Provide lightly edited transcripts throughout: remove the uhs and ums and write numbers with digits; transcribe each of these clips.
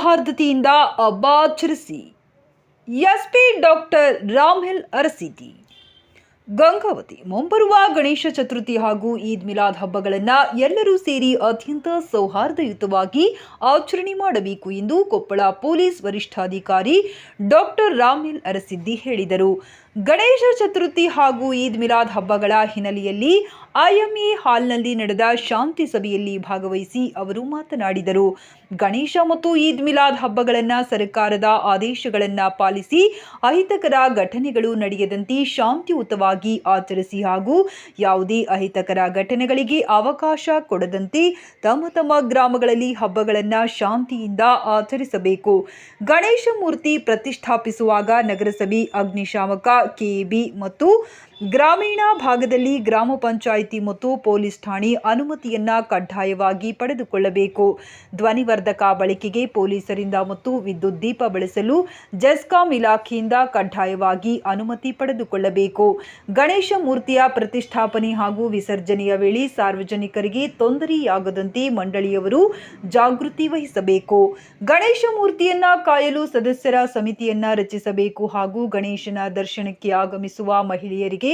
ಸೌಹಾರ್ದತೆಯಿಂದ ಹಬ್ಬ ಆಚರಿಸಿ. SP doctor Ramhil Arasiddi. Gangavati ಮುಂಬರುವ ಗಣೇಶ ಚತುರ್ಥಿ ಹಾಗೂ ಈದ್ ಮಿಲಾದ್ ಹಬ್ಬಗಳನ್ನು ಎಲ್ಲರೂ ಸೇರಿ ಅತ್ಯಂತ ಸೌಹಾರ್ದಯುತವಾಗಿ ಆಚರಣೆ ಮಾಡಬೇಕು ಎಂದು ಕೊಪ್ಪಳ ಪೊಲೀಸ್ ವರಿಷ್ಠಾಧಿಕಾರಿ ಡಾಕ್ಟರ್ ರಾಮ್ಹಿಲ್ ಅರಸಿದ್ದಿ ಹೇಳಿದರು. ಗಣೇಶ ಚತುರ್ಥಿ ಹಾಗೂ ಈದ್ ಮಿಲಾದ್ ಹಬ್ಬಗಳ ಹಿನ್ನೆಲೆಯಲ್ಲಿ ಐಎಂಎ ಹಾಲ್ನಲ್ಲಿ ನಡೆದ ಶಾಂತಿ ಸಭೆಯಲ್ಲಿ ಭಾಗವಹಿಸಿ ಅವರು ಮಾತನಾಡಿದರು. ಗಣೇಶ ಮತ್ತು ಈದ್ ಮಿಲಾದ್ ಹಬ್ಬಗಳನ್ನು ಸರ್ಕಾರದ ಆದೇಶಗಳನ್ನು ಪಾಲಿಸಿ ಅಹಿತಕರ ಘಟನೆಗಳು ನಡೆಯದಂತೆ ಶಾಂತಿಯುತವಾಗಿ ಆಚರಿಸಿ ಹಾಗೂ ಯಾವುದೇ ಅಹಿತಕರ ಘಟನೆಗಳಿಗೆ ಅವಕಾಶ ಕೊಡದಂತೆ ತಮ್ಮ ಗ್ರಾಮಗಳಲ್ಲಿ ಹಬ್ಬಗಳನ್ನು ಶಾಂತಿಯಿಂದ ಆಚರಿಸಬೇಕು. ಗಣೇಶ ಮೂರ್ತಿ ಪ್ರತಿಷ್ಠಾಪಿಸುವಾಗ ನಗರಸಭೆ, ಅಗ್ನಿಶಾಮಕ, ಕೆಎಬಿ ಮತ್ತು ಗ್ರಾಮೀಣ ಭಾಗದಲ್ಲಿ ಗ್ರಾಮ ಪಂಚಾಯಿತಿ ಮತ್ತು ಪೊಲೀಸ್ ಠಾಣೆ ಅನುಮತಿಯನ್ನು ಕಡ್ಡಾಯವಾಗಿ ಪಡೆದುಕೊಳ್ಳಬೇಕು. ಧ್ವನಿವರ್ಧಕ ಬಳಕೆಗೆ ಪೊಲೀಸರಿಂದ ಮತ್ತು ವಿದ್ಯುತ್ ದೀಪ ಬೆಳೆಸಲು ಜೆಸ್ಕಾಂ ಇಲಾಖೆಯಿಂದ ಕಡ್ಡಾಯವಾಗಿ ಅನುಮತಿ ಪಡೆದುಕೊಳ್ಳಬೇಕು. ಗಣೇಶ ಮೂರ್ತಿಯ ಪ್ರತಿಷ್ಠಾಪನೆ ಹಾಗೂ ವಿಸರ್ಜನೆಯ ವೇಳೆ ಸಾರ್ವಜನಿಕರಿಗೆ ತೊಂದರೆಯಾಗದಂತೆ ಮಂಡಳಿಯವರು ಜಾಗೃತಿ ವಹಿಸಬೇಕು. ಗಣೇಶ ಮೂರ್ತಿಯನ್ನ ಕಾಯಲು ಸದಸ್ಯರ ಸಮಿತಿಯನ್ನ ರಚಿಸಬೇಕು ಹಾಗೂ ಗಣೇಶನ ದರ್ಶನಕ್ಕೆ ಆಗಮಿಸುವ ಮಹಿಳೆಯರಿಗೆ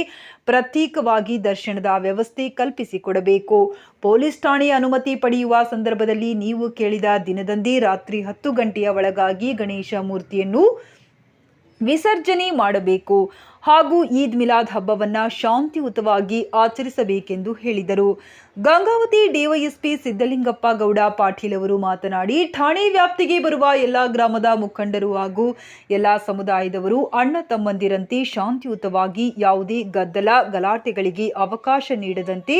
ಪ್ರತ್ಯೇಕವಾಗಿ ದರ್ಶನದ ವ್ಯವಸ್ಥೆ ಕಲ್ಪಿಸಿಕೊಡಬೇಕು. ಪೊಲೀಸ್ ಠಾಣೆ ಅನುಮತಿ ಪಡೆಯುವ ಸಂದರ್ಭದಲ್ಲಿ ನೀವು ಕೇಳಿದ ದಿನದಂದೇ ರಾತ್ರಿ 10 ಗಂಟೆಯ ಒಳಗಾಗಿ ಗಣೇಶ ಮೂರ್ತಿಯನ್ನು ವಿಸರ್ಜನೆ ಮಾಡಬೇಕು ಹಾಗೂ ಈದ್ ಮಿಲಾದ್ ಹಬ್ಬವನ್ನು ಶಾಂತಿಯುತವಾಗಿ ಆಚರಿಸಬೇಕೆಂದು ಹೇಳಿದರು. ಗಂಗಾವತಿ ಡಿವೈಎಸ್ಪಿ ಸಿದ್ದಲಿಂಗಪ್ಪ ಗೌಡ ಪಾಟೀಲ್ ಅವರು ಮಾತನಾಡಿ, ಠಾಣೆ ವ್ಯಾಪ್ತಿಗೆ ಬರುವ ಎಲ್ಲ ಗ್ರಾಮದ ಮುಖಂಡರು ಹಾಗೂ ಎಲ್ಲ ಸಮುದಾಯದವರು ಅಣ್ಣ ತಮ್ಮಂದಿರಂತೆ ಶಾಂತಿಯುತವಾಗಿ ಯಾವುದೇ ಗದ್ದಲ ಗಲಾಟೆಗಳಿಗೆ ಅವಕಾಶ ನೀಡದಂತೆ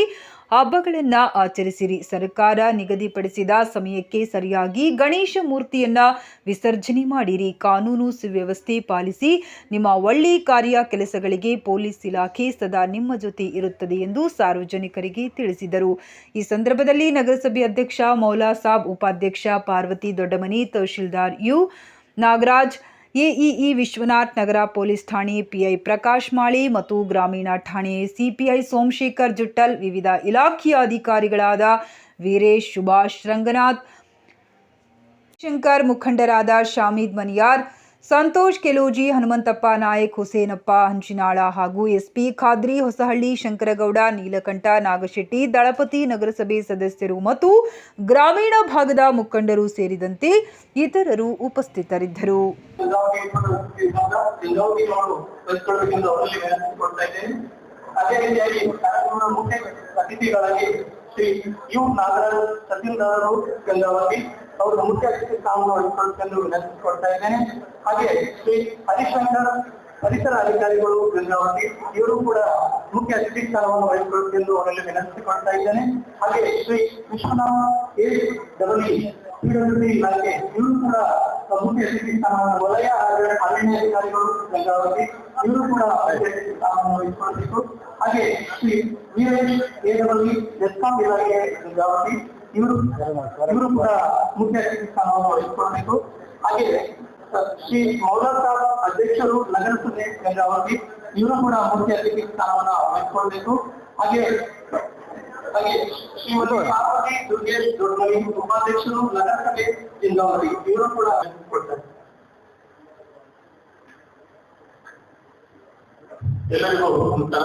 ಹಬ್ಬಗಳನ್ನು ಆಚರಿಸಿರಿ. ಸರ್ಕಾರ ನಿಗದಿಪಡಿಸಿದ ಸಮಯಕ್ಕೆ ಸರಿಯಾಗಿ ಗಣೇಶ ಮೂರ್ತಿಯನ್ನ ವಿಸರ್ಜನೆ ಮಾಡಿರಿ. ಕಾನೂನು ಸುವ್ಯವಸ್ಥೆ ಪಾಲಿಸಿ. ನಿಮ್ಮ ಒಳ್ಳೆ ಕಾರ್ಯ ಕೆಲಸಗಳಿಗೆ ಪೊಲೀಸ್ ಇಲಾಖೆ ಸದಾ ನಿಮ್ಮ ಜೊತೆ ಇರುತ್ತದೆ ಎಂದು ಸಾರ್ವಜನಿಕರಿಗೆ ತಿಳಿಸಿದರು. ಈ ಸಂದರ್ಭದಲ್ಲಿ ನಗರಸಭೆ ಅಧ್ಯಕ್ಷ ಮೌಲಾ ಸಾಬ್, ಉಪಾಧ್ಯಕ್ಷ ಪಾರ್ವತಿ ದೊಡ್ಡಮನಿ, ತಹಶೀಲ್ದಾರ್ ಯು ನಾಗರಾಜ್, ಎಇಇ ವಿಶ್ವನಾಥ್, ನಗರ ಪೊಲೀಸ್ ಠಾಣೆ ಪಿಐ ಪ್ರಕಾಶ್ ಮಾಳಿ ಮತ್ತು ಗ್ರಾಮೀಣ ಠಾಣೆ ಸಿಪಿಐ ಸೋಮಶೇಖರ್ ಜುಟ್ಟಲ್, ವಿವಿಧ ಇಲಾಖೆಯ ಅಧಿಕಾರಿಗಳಾದ ವೀರೇಶ್, ಸುಭಾಷ್, ರಂಗನಾಥ್, ಶಂಕರ್, ಮುಖಂಡರಾದ ಶಾಮೀದ್ ಮನಿಯಾರ್, ಸಂತೋಷ್ ಕೆಲೋಜಿ, ಹನುಮಂತಪ್ಪ ನಾಯಕ್, ಹುಸೇನಪ್ಪ ಹಂಚಿನಾಳ ಹಾಗೂ ಎಸ್ಪಿ ಖಾದ್ರಿ, ಹೊಸಹಳ್ಳಿ, ಶಂಕರಗೌಡ, ನೀಲಕಂಠ, ನಾಗಶೆಟ್ಟಿ, ದಳಪತಿ, ನಗರಸಭೆ ಸದಸ್ಯರು ಮತ್ತು ಗ್ರಾಮೀಣ ಭಾಗದ ಮುಖಂಡರು ಸೇರಿದಂತೆ ಇತರರು ಉಪಸ್ಥಿತರಿದ್ದರು. ಅದೇ ರೀತಿಯಾಗಿ ಕಾರ್ಯಕ್ರಮದ ಮುಖ್ಯ ಅತಿಥಿಗಳಾಗಿ ಶ್ರೀ ಯು ನಾಗರಾಜ್ ತಹಸೀಲ್ದಾರರು ಗಂಗಾವತಿ ಅವರು ಮುಖ್ಯ ಅತಿಥಿ ಸ್ಥಾನವನ್ನು ವಹಿಸಿಕೊಳ್ಳಲು ವಿನಂತಿಸಿಕೊಳ್ತಾ ಇದ್ದೇನೆ. ಹಾಗೆ ಶ್ರೀ ಹರಿಶಂಕರ್ ಪರಿಸರ ಅಧಿಕಾರಿಗಳು ಗಂಗಾವತಿ ಇವರು ಕೂಡ ಮುಖ್ಯ ಅತಿಥಿ ಸ್ಥಾನವನ್ನು ವಹಿಸಿಕೊಳ್ಳಲು ಅವರಲ್ಲಿ ವಿನಂತಿಸಿಕೊಳ್ತಾ ಇದ್ದೇನೆ. ಹಾಗೆ ಶ್ರೀ ವಿಶ್ವನಾಥ್ PWD ಇಲಾಖೆ ಇವರು ಕೂಡ ಮುಖ್ಯ ಅತಿಥಿ ಸ್ಥಾನವನ್ನು, ವಲಯ ಅರಣ್ಯ ಅಧಿಕಾರಿಗಳು ಗಂಗಾವತಿ ಇವರು ಕೂಡ ಮುಖ್ಯ ಅತಿಥಿ ಸ್ಥಾನವನ್ನು ವಹಿಸಿಕೊಳ್ಳಬೇಕು. ಹಾಗೆ ಶ್ರೀ ವೀರೇಶ್ AWE ಜೆಸ್ಕಾಂ ಇಲಾಖೆ ಗಂಗಾವತಿ ಇವರು ಕೂಡ ಮುಖ್ಯ ಅತಿಥಿ ಸ್ಥಾನವನ್ನು ವಹಿಸಿಕೊಳ್ಳಬೇಕು. ಹಾಗೆ ಶ್ರೀ ಮೌಲಾ ಸಾಬ್ ಅಧ್ಯಕ್ಷರು ನಗರಸಭೆ ಗಂಗಾವತಿ ಇವರು ಕೂಡ ಮುಖ್ಯ ಅತಿಥಿ ಸ್ಥಾನವನ್ನು ವಹಿಸಿಕೊಳ್ಳಬೇಕು. ಹಾಗೆ ಶ್ರೀಮತಿ ಪಾರ್ವತಿ ದುರ್ಗೇಶ್ ದೊಡ್ಡಮನಿ ಉಪಾಧ್ಯಕ್ಷರು ನಗರಸಭೆ ಗಂಗಾವತಿ ಇವರು ಕೂಡ ವಹಿಸಿಕೊಳ್ತಾರೆ. ಎಲ್ಲರಿಗೂ ನಮಸ್ಕಾರ.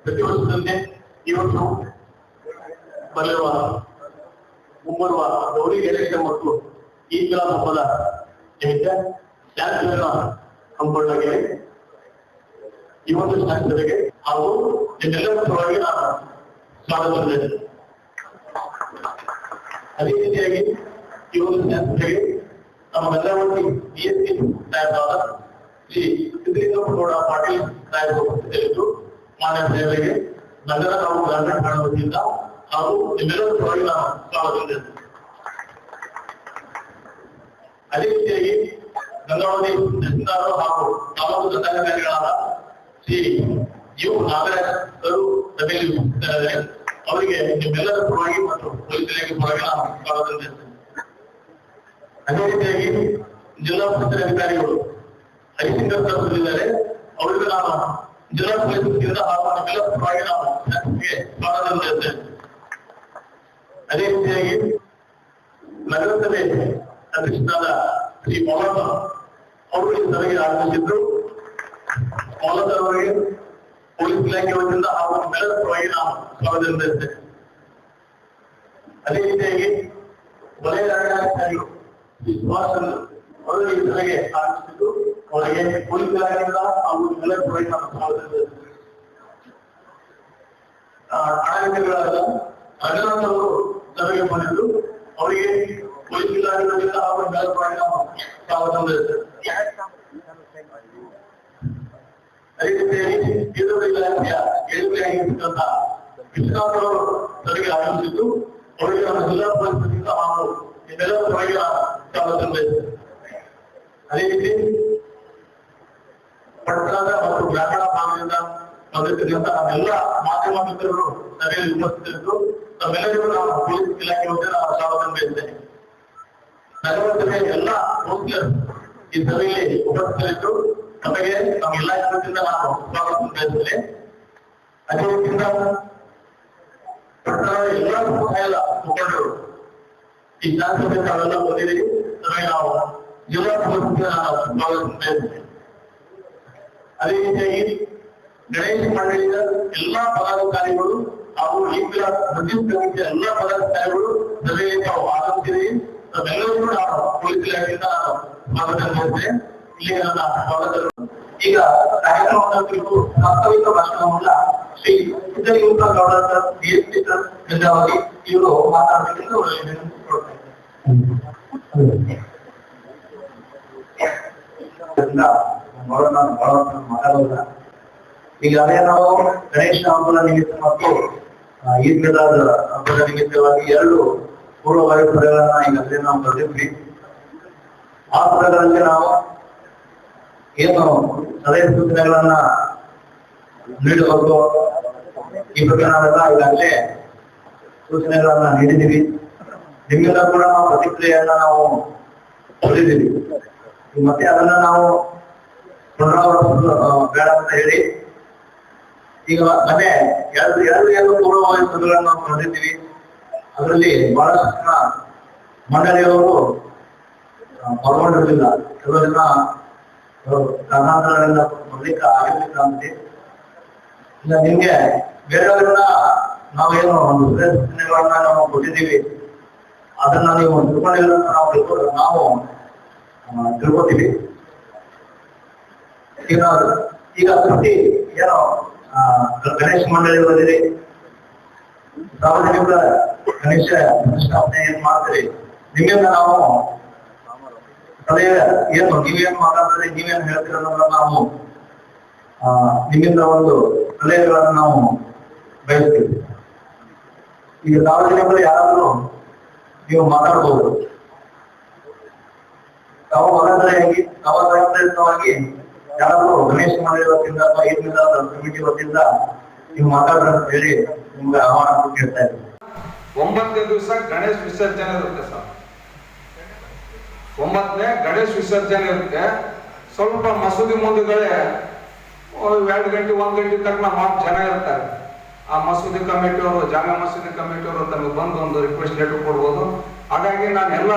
ಪ್ರತಿ ವರ್ಷದಂತೆ ಇವತ್ತು ಮುಂಬರುವ ಗೌರಿ ಗಣೇಶ ಮತ್ತು ಈದ್ ಮಿಲಾದ್ ಹಬ್ಬದ ನಿಮಿತ್ತ ಶಾಂತಿಯನ್ನು ಹಮ್ಮಿಕೊಳ್ಳಲಾಗಿದೆ. ಈ ಒಂದು ಶಾಂತಿಗೆ ಹಾಗೂ ನಿಮ್ಮೆಲ್ಲರ ಪರವಾಗಿ ನಾನು ಸ್ವಾಗತ ಮಾಡಿದ್ದೇನೆ. ಅದೇ ರೀತಿಯಾಗಿ ಈ ಒಂದು ಶಾಂತಿಗೆ ನಮ್ಮ ಗಂಗಾವತಿ DSP ಸಾಹೇಬರಾದ ಶ್ರೀ ಸಿದ್ದಲಿಂಗಪ್ಪ ಗೌಡ ಪಾಟೀಲ್ ಸಾಹೇಬರು ಉಪಸ್ಥಿತರಿದ್ದು ಮಾನ್ಯ ಸಾಹೇಬರಿಗೆ ನಗರ ಹಾಗೂ ಗ್ರಾಮೀಣ ಠಾಣೆ ವತಿಯಿಂದ ಹಾಗೂ ನಿಮ್ಮೆಲ್ಲರ ಪರವಾಗಿ ನಾನು ಸ್ವಾಗತ ಮಾಡಿದ್ದೇನೆ. ಅದೇ ರೀತಿಯಾಗಿ ಗಂಗಾವತಿ ತಹಸೀಲ್ದಾರರು ಹಾಗೂ ತಾಲೂಕು ದಂಡಾಧಿಕಾರಿಗಳಾದ ಶ್ರೀ ಯು ನಾಗರಾಜ್ ಅವರು ಸಭೆಯಲ್ಲಿ ಉಪಸ್ಥಿತರಿದ್ದಾರೆ. ಅವರಿಗೆ ನಿಮ್ಮೆಲ್ಲರ ಪರವಾಗಿ ಮತ್ತು ಪೊಲೀಸ್ ಇಲಾಖೆ ಪರವಾಗಿ ನಾನು ಸ್ವಾಗತ ಮಾಡಿದ್ದೇನೆ. ಅದೇ ರೀತಿಯಾಗಿ ಜಿಲ್ಲಾ ಪೊಲೀಸ್ ಅಧಿಕಾರಿಗಳು ಹರಿಸಿಂಗರ್ ಸರ್ ಬಂದಿದ್ದಾರೆ. ಅವರಿಗೆ ನಾನು ಜಿಲ್ಲಾ ಪೊಲೀಸ್ ವತಿಯಿಂದ ಹಾಗೂ ನಮ್ಮೆಲ್ಲರ ಪರವಾಗಿ ನಾನು ಸ್ವಾಗತ ಮಾಡಿದ್ದೇನೆ. ಅದೇ ರೀತಿಯಾಗಿ ನಗರಸಭೆ ಅಧ್ಯಕ್ಷರಾದ ಶ್ರೀ ಮೌಲತ ಅವರು ಈ ಸಭೆಗೆ ಆಗಮಿಸಿದ್ರು. ಮೌಲತ ಅವರಿಗೆ ಪೊಲೀಸ್ ಇಲಾಖೆ ವತಿಯಿಂದ ಹಾಗೂ ನಮ್ಮೆಲ್ಲರ ಪರವಾಗಿ ನಾವು ಸ್ವಾಗತ ನೀಡುತ್ತೇವೆ. ಅದೇ ರೀತಿಯಾಗಿ ವಲಯ ಅರಣ್ಯಾಧಿಕಾರಿಗಳು ಶ್ರೀ ಸುಭಾಷ್ ಚಂದ್ರ ಅವರು ಈ ಸಭೆಗೆ ಆಗಮಿಸಿದ್ದು ಅವರಿಗೆ ಪೊಲೀಸ್ ಇಲಾಖೆಯಿಂದ ಹಾಗೂ ನಮ್ಮೆಲ್ಲರ ಪರವಾಗಿ ನಾವು ಸ್ವಾಗತ ನೀಡುತ್ತೇವೆ. ಠಾಣಾಧಿಕಾರಿಗಳಾದ ರಂಗನಾಥ್ ಅವರು ಸಭೆಗೆ ಬಂದಿದ್ದು ಅವರಿಗೆ ಪೊಲೀಸ್ ಇಲಾಖೆಯಿಂದ ಹಾಗೂ ನಮ್ಮೆಲ್ಲರ ಪರವಾಗಿ ನಾವು ಸ್ವಾಗತ ನೀಡುತ್ತೇವೆ. ಅದೇ ರೀತಿಯಾಗಿ ಕೇಂದ್ರ ಇಲಾಖೆಯ ಏಳುಗಳೆಯಾಗಿರ್ತಕ್ಕಂತಹ ವಿಶ್ವನಾಥ್ ಅವರು ಸಭೆಗೆ ಆಗಮಿಸಿದ್ದು ಅವರಿಗೆ ನಮ್ಮ ಜಿಲ್ಲಾ ಪಂಚಾಯತ್ ಹಾಗೂ ಇದೆಲ್ಲರ ಪರವಾಗಿ ಸ್ವಾಗತ ನೀಡುತ್ತೇವೆ. ಅದೇ ರೀತಿ ಪಟ್ಟಣದ ಮತ್ತು ಗ್ರಾಮೀಣ ಭಾಗದಿಂದ ಬಂದಿರ್ತಕ್ಕಂಥ ನಮ್ಮೆಲ್ಲ ಮಾಧ್ಯಮ ಮಿತ್ರರು ಸಭೆಯಲ್ಲಿ ಉಪಸ್ಥಿತರಿದ್ದು ತಮ್ಮೆಲ್ಲರಿಗೂ ನಾವು ಪೊಲೀಸ್ ಇಲಾಖೆ ವತಿಯಿಂದ ನಾವು ಸ್ವಾಗತ ನೀಡುತ್ತೇವೆ. ನಗರಸಭೆಯ ಎಲ್ಲ ಕೌನ್ಸಿಲರ್ ಈ ಸಭೆಯಲ್ಲಿ ಉಪಸ್ಥಿತರಿದ್ದು ನಮಗೆ ನಮ್ಮ ಇಲಾಖೆ ವತಿಯಿಂದ ನಾವು ಸ್ವಾಗತ ನೀಡುತ್ತೇವೆ. ಅದೇ ರೀತಿಯಿಂದ ಪಟ್ಟಣದ ಎಲ್ಲ ಸಮುದಾಯದ ಮುಖಂಡರು ಈ ಶಾಸಕರಿಗೆ ತಾವೆಲ್ಲ ಬಂದಿದ್ದೀವಿ. ಸಭೆಗೆ ನಾವು ಜಿಲ್ಲಾ ಪಂಚಾಯತ್ ನಾವು ಸ್ವಾಗತ ನೀಡುತ್ತೇವೆ. ಅದೇ ರೀತಿಯಾಗಿ ಗಣೇಶ ಮಂಡಳಿಯ ಎಲ್ಲಾ ಪದಾಧಿಕಾರಿಗಳು ಹಾಗೂ ಈಗಿನ ಬ್ರಿಟಿಷ್ ಕಮಿಟಿಯ ಎಲ್ಲಾ ಪದಾಧಿಕಾರಿಗಳು ಸಭೆಗೆ ನಾವು ಆಗಮಿಸಿದ್ದೀವಿ. ಎಲ್ಲರಿಗೂ ನಾವು ಪೊಲೀಸ್ ಇಲಾಖೆಯಿಂದ ನಾವು ಸ್ವಾಗತ ನೀಡುತ್ತೇವೆ. ಇಲ್ಲಿ ನನ್ನ ಸ್ವಾಗತಗಳು. ಈಗ ಕಾರ್ಯಕ್ರಮದ ಕುರಿತು ಪ್ರಾಸ್ತಾವಿಕ ಭಾಷಣವನ್ನ Shri Siddalinga Gowda sir DSP sir Gangavati ಇವರು ಮಾತಾಡಬೇಕೆಂದು ಅವರಲ್ಲಿ ಮಾತಾಡೋದಿಲ್ಲ. ಈಗಾಗಲೇ ನಾವು ಗಣೇಶ ಹಬ್ಬದ ನಿಮಿತ್ತ ಮತ್ತು ಈದ್ ಮಿಲಾದ್ ಹಬ್ಬದ ನಿಮಿತ್ತವಾಗಿ ಎರಡು ಪೂರ್ವಭಾವಿ ಪದಗಳನ್ನ ಈಗಾಗಲೇ ನಾವು ಬರೆದಿದ್ವಿ. ಆ ಪದಗಳಲ್ಲಿ ನಾವು ಏನು ಸಲಹೆ ಸೂಚನೆಗಳನ್ನ ನೀಡಬೇಕು ಈ ಬಗ್ಗೆ ನಾವೆಲ್ಲ ಈಗಾಗಲೇ ಸೂಚನೆಗಳನ್ನ ನೀಡಿದ್ದೀವಿ. ನಿಮ್ಮಿಂದ ಕೂಡ ನಾವು ಪ್ರತಿಕ್ರಿಯೆಯನ್ನ ನಾವು ಹೊಂದಿದ್ದೀವಿ. ಮತ್ತೆ ಅದನ್ನ ನಾವು ಪುನರಾವರ್ತಿಸಲು ಬೇಡ ಅಂತ ಹೇಳಿ ಈಗ ಮನೆ ಎರಡು ಪೂರ್ವಭಾವಿ ಪದಗಳನ್ನು ನಾವು ಹೊಂದಿದ್ದೀವಿ. ಅದರಲ್ಲಿ ಬಹಳಷ್ಟು ಜನ ಮಂಡಳಿಯವರು ಪಾಲ್ಗೊಂಡಿರಲಿಲ್ಲ. ಕೆಲವು ಜನ ಕಾರಣಾಂತರಗಳಿಂದ ಬರ್ಲಿಕ್ಕೆ ಆಗಿರ್ಲಿಲ್ಲ ಅಂತೆ. ಇಲ್ಲ ನಿಮ್ಗೆ ಬೇರೆಯವರಿಂದ ನಾವೇನು ಒಂದು ಸೂಚನೆಗಳನ್ನ ನಾವು ಕೊಟ್ಟಿದ್ದೀವಿ, ಅದನ್ನ ನೀವು ತಿಳ್ಕೊಂಡಿಲ್ಲ ಅಂತ ನಾವು ತಿಳ್ಕೊತೀವಿ. ಈಗ ಪ್ರತಿ ಏನೋ ಗಣೇಶ ಮಂಡಳಿ ಬಂದಿರಿ, ಸಾರ್ವಜನಿಕ ಗಣೇಶ ಪ್ರತಿಷ್ಠಾಪನೆ ಏನ್ ಮಾಡ್ತೀರಿ, ನಿಮ್ಮಿಂದ ನಾವು ಸಲಹೆ ಏನು ನೀವೇನ್ ಮಾತಾಡ್ತೀರಿ, ನೀವೇನ್ ಹೇಳ್ತೀರ ಅನ್ನೋದನ್ನ ನಾವು ನಿಮ್ಮಿಂದ ಒಂದು ಸಲಹೆಗಳನ್ನು ನಾವು ಬಯಸ್ತೀವಿ. ಈಗ ಸಾರ್ವಜನಿಕರು ಯಾರಾದ್ರೂ ನೀವು ಮಾತಾಡ್ಬೋದು. ತಾವು ಸ್ವಯಂಪ್ರೇರಿತವಾಗಿ ಯಾರಾದ್ರೂ ಗಣೇಶ ಮಂಡಳಿ ವತಿಯಿಂದ ಅಥವಾ ಈದ್ ಮಿಲಾದ್ ಕಮಿಟಿ ವತಿಯಿಂದ ನೀವು ಮಾತಾಡ್ರಿ ಅಂತ ಹೇಳಿ ನಿಮ್ಗೆ ಆಹ್ವಾನ ಕೇಳ್ತಾ ಇದ್ದೀವಿ. 9ನೇ ದಿವಸ ಗಣೇಶ ವಿಸರ್ಜನೆ ಇರುತ್ತೆ ಸರ್. 9ನೇ ಗಣೇಶ ವಿಸರ್ಜನೆ ಇರುತ್ತೆ. ಸ್ವಲ್ಪ ಮಸೂದಿ ಮುಂದುಗಡೆ 2 ಗಂಟೆ 1 ಗಂಟೆ ತನಕ ನಮ್ಮ ಜನ ಇರ್ತಾರೆ. ಆ ಮಸೂದಿ ಕಮಿಟಿಯವರು, ಜಾಮೀ ಮಸೂದಿ ಕಮಿಟಿಯವರು ತಮಗೆ ಬಂದು ಒಂದು ರಿಕ್ವೆಸ್ಟ್ ಲೆಟರ್ ಕೊಡ್ಬೋದು. ಹಾಗಾಗಿ ನಾನು ಎಲ್ಲ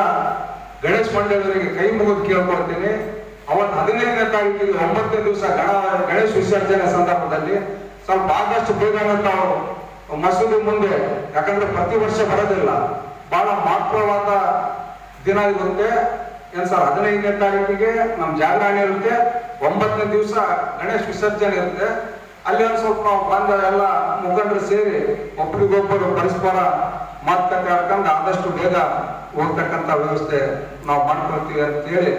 ಗಣೇಶ ಮಂಡಳಿಯವರಿಗೆ ಕೈ ಮುಗಿದು ಕೇಳ್ಕೊಳ್ತೀನಿ. ಅವತ್ತು 15ನೇ ತಾರೀಕಿಗೆ 9ನೇ ದಿವಸ ಗಣೇಶ ವಿಸರ್ಜನೆ ಸಂದರ್ಭದಲ್ಲಿ ಸ್ವಲ್ಪ ಆದಷ್ಟು ಬೇಗನೆ ತಾವು ಮಸೂದಿ ಮುಂದೆ, ಯಾಕಂದ್ರೆ ಪ್ರತಿ ವರ್ಷ ಬರೋದಿಲ್ಲ, ಬಹಳ ಮಹತ್ವವಾದ ದಿನ ಇರುತ್ತೆ. ಏನ್ ಸರ್ 15ನೇ ತಾರೀಕಿಗೆ ನಮ್ಮ ಜಾಗರಣೆ ಇರುತ್ತೆ, 9ನೇ ದಿವಸ ಗಣೇಶ ವಿಸರ್ಜನೆ ಇರುತ್ತೆ. ಅಲ್ಲಿ ಒಂದು ಸ್ವಲ್ಪ ನಾವು ಬಂದ ಎಲ್ಲ ಮುಖಂಡರು ಸೇರಿ ಒಬ್ಬರಿಗೊಬ್ಬರು ಪರಸ್ಪರ ಮಾತುಕತೆ ಆಡ್ಕೊಂಡು ಆದಷ್ಟು ಬೇಗ ಹೋಗ್ತಕ್ಕಂಥ ವ್ಯವಸ್ಥೆ ನಾವು ಮಾಡ್ಕೊಳ್ತೀವಿ ಅಂತೇಳಿ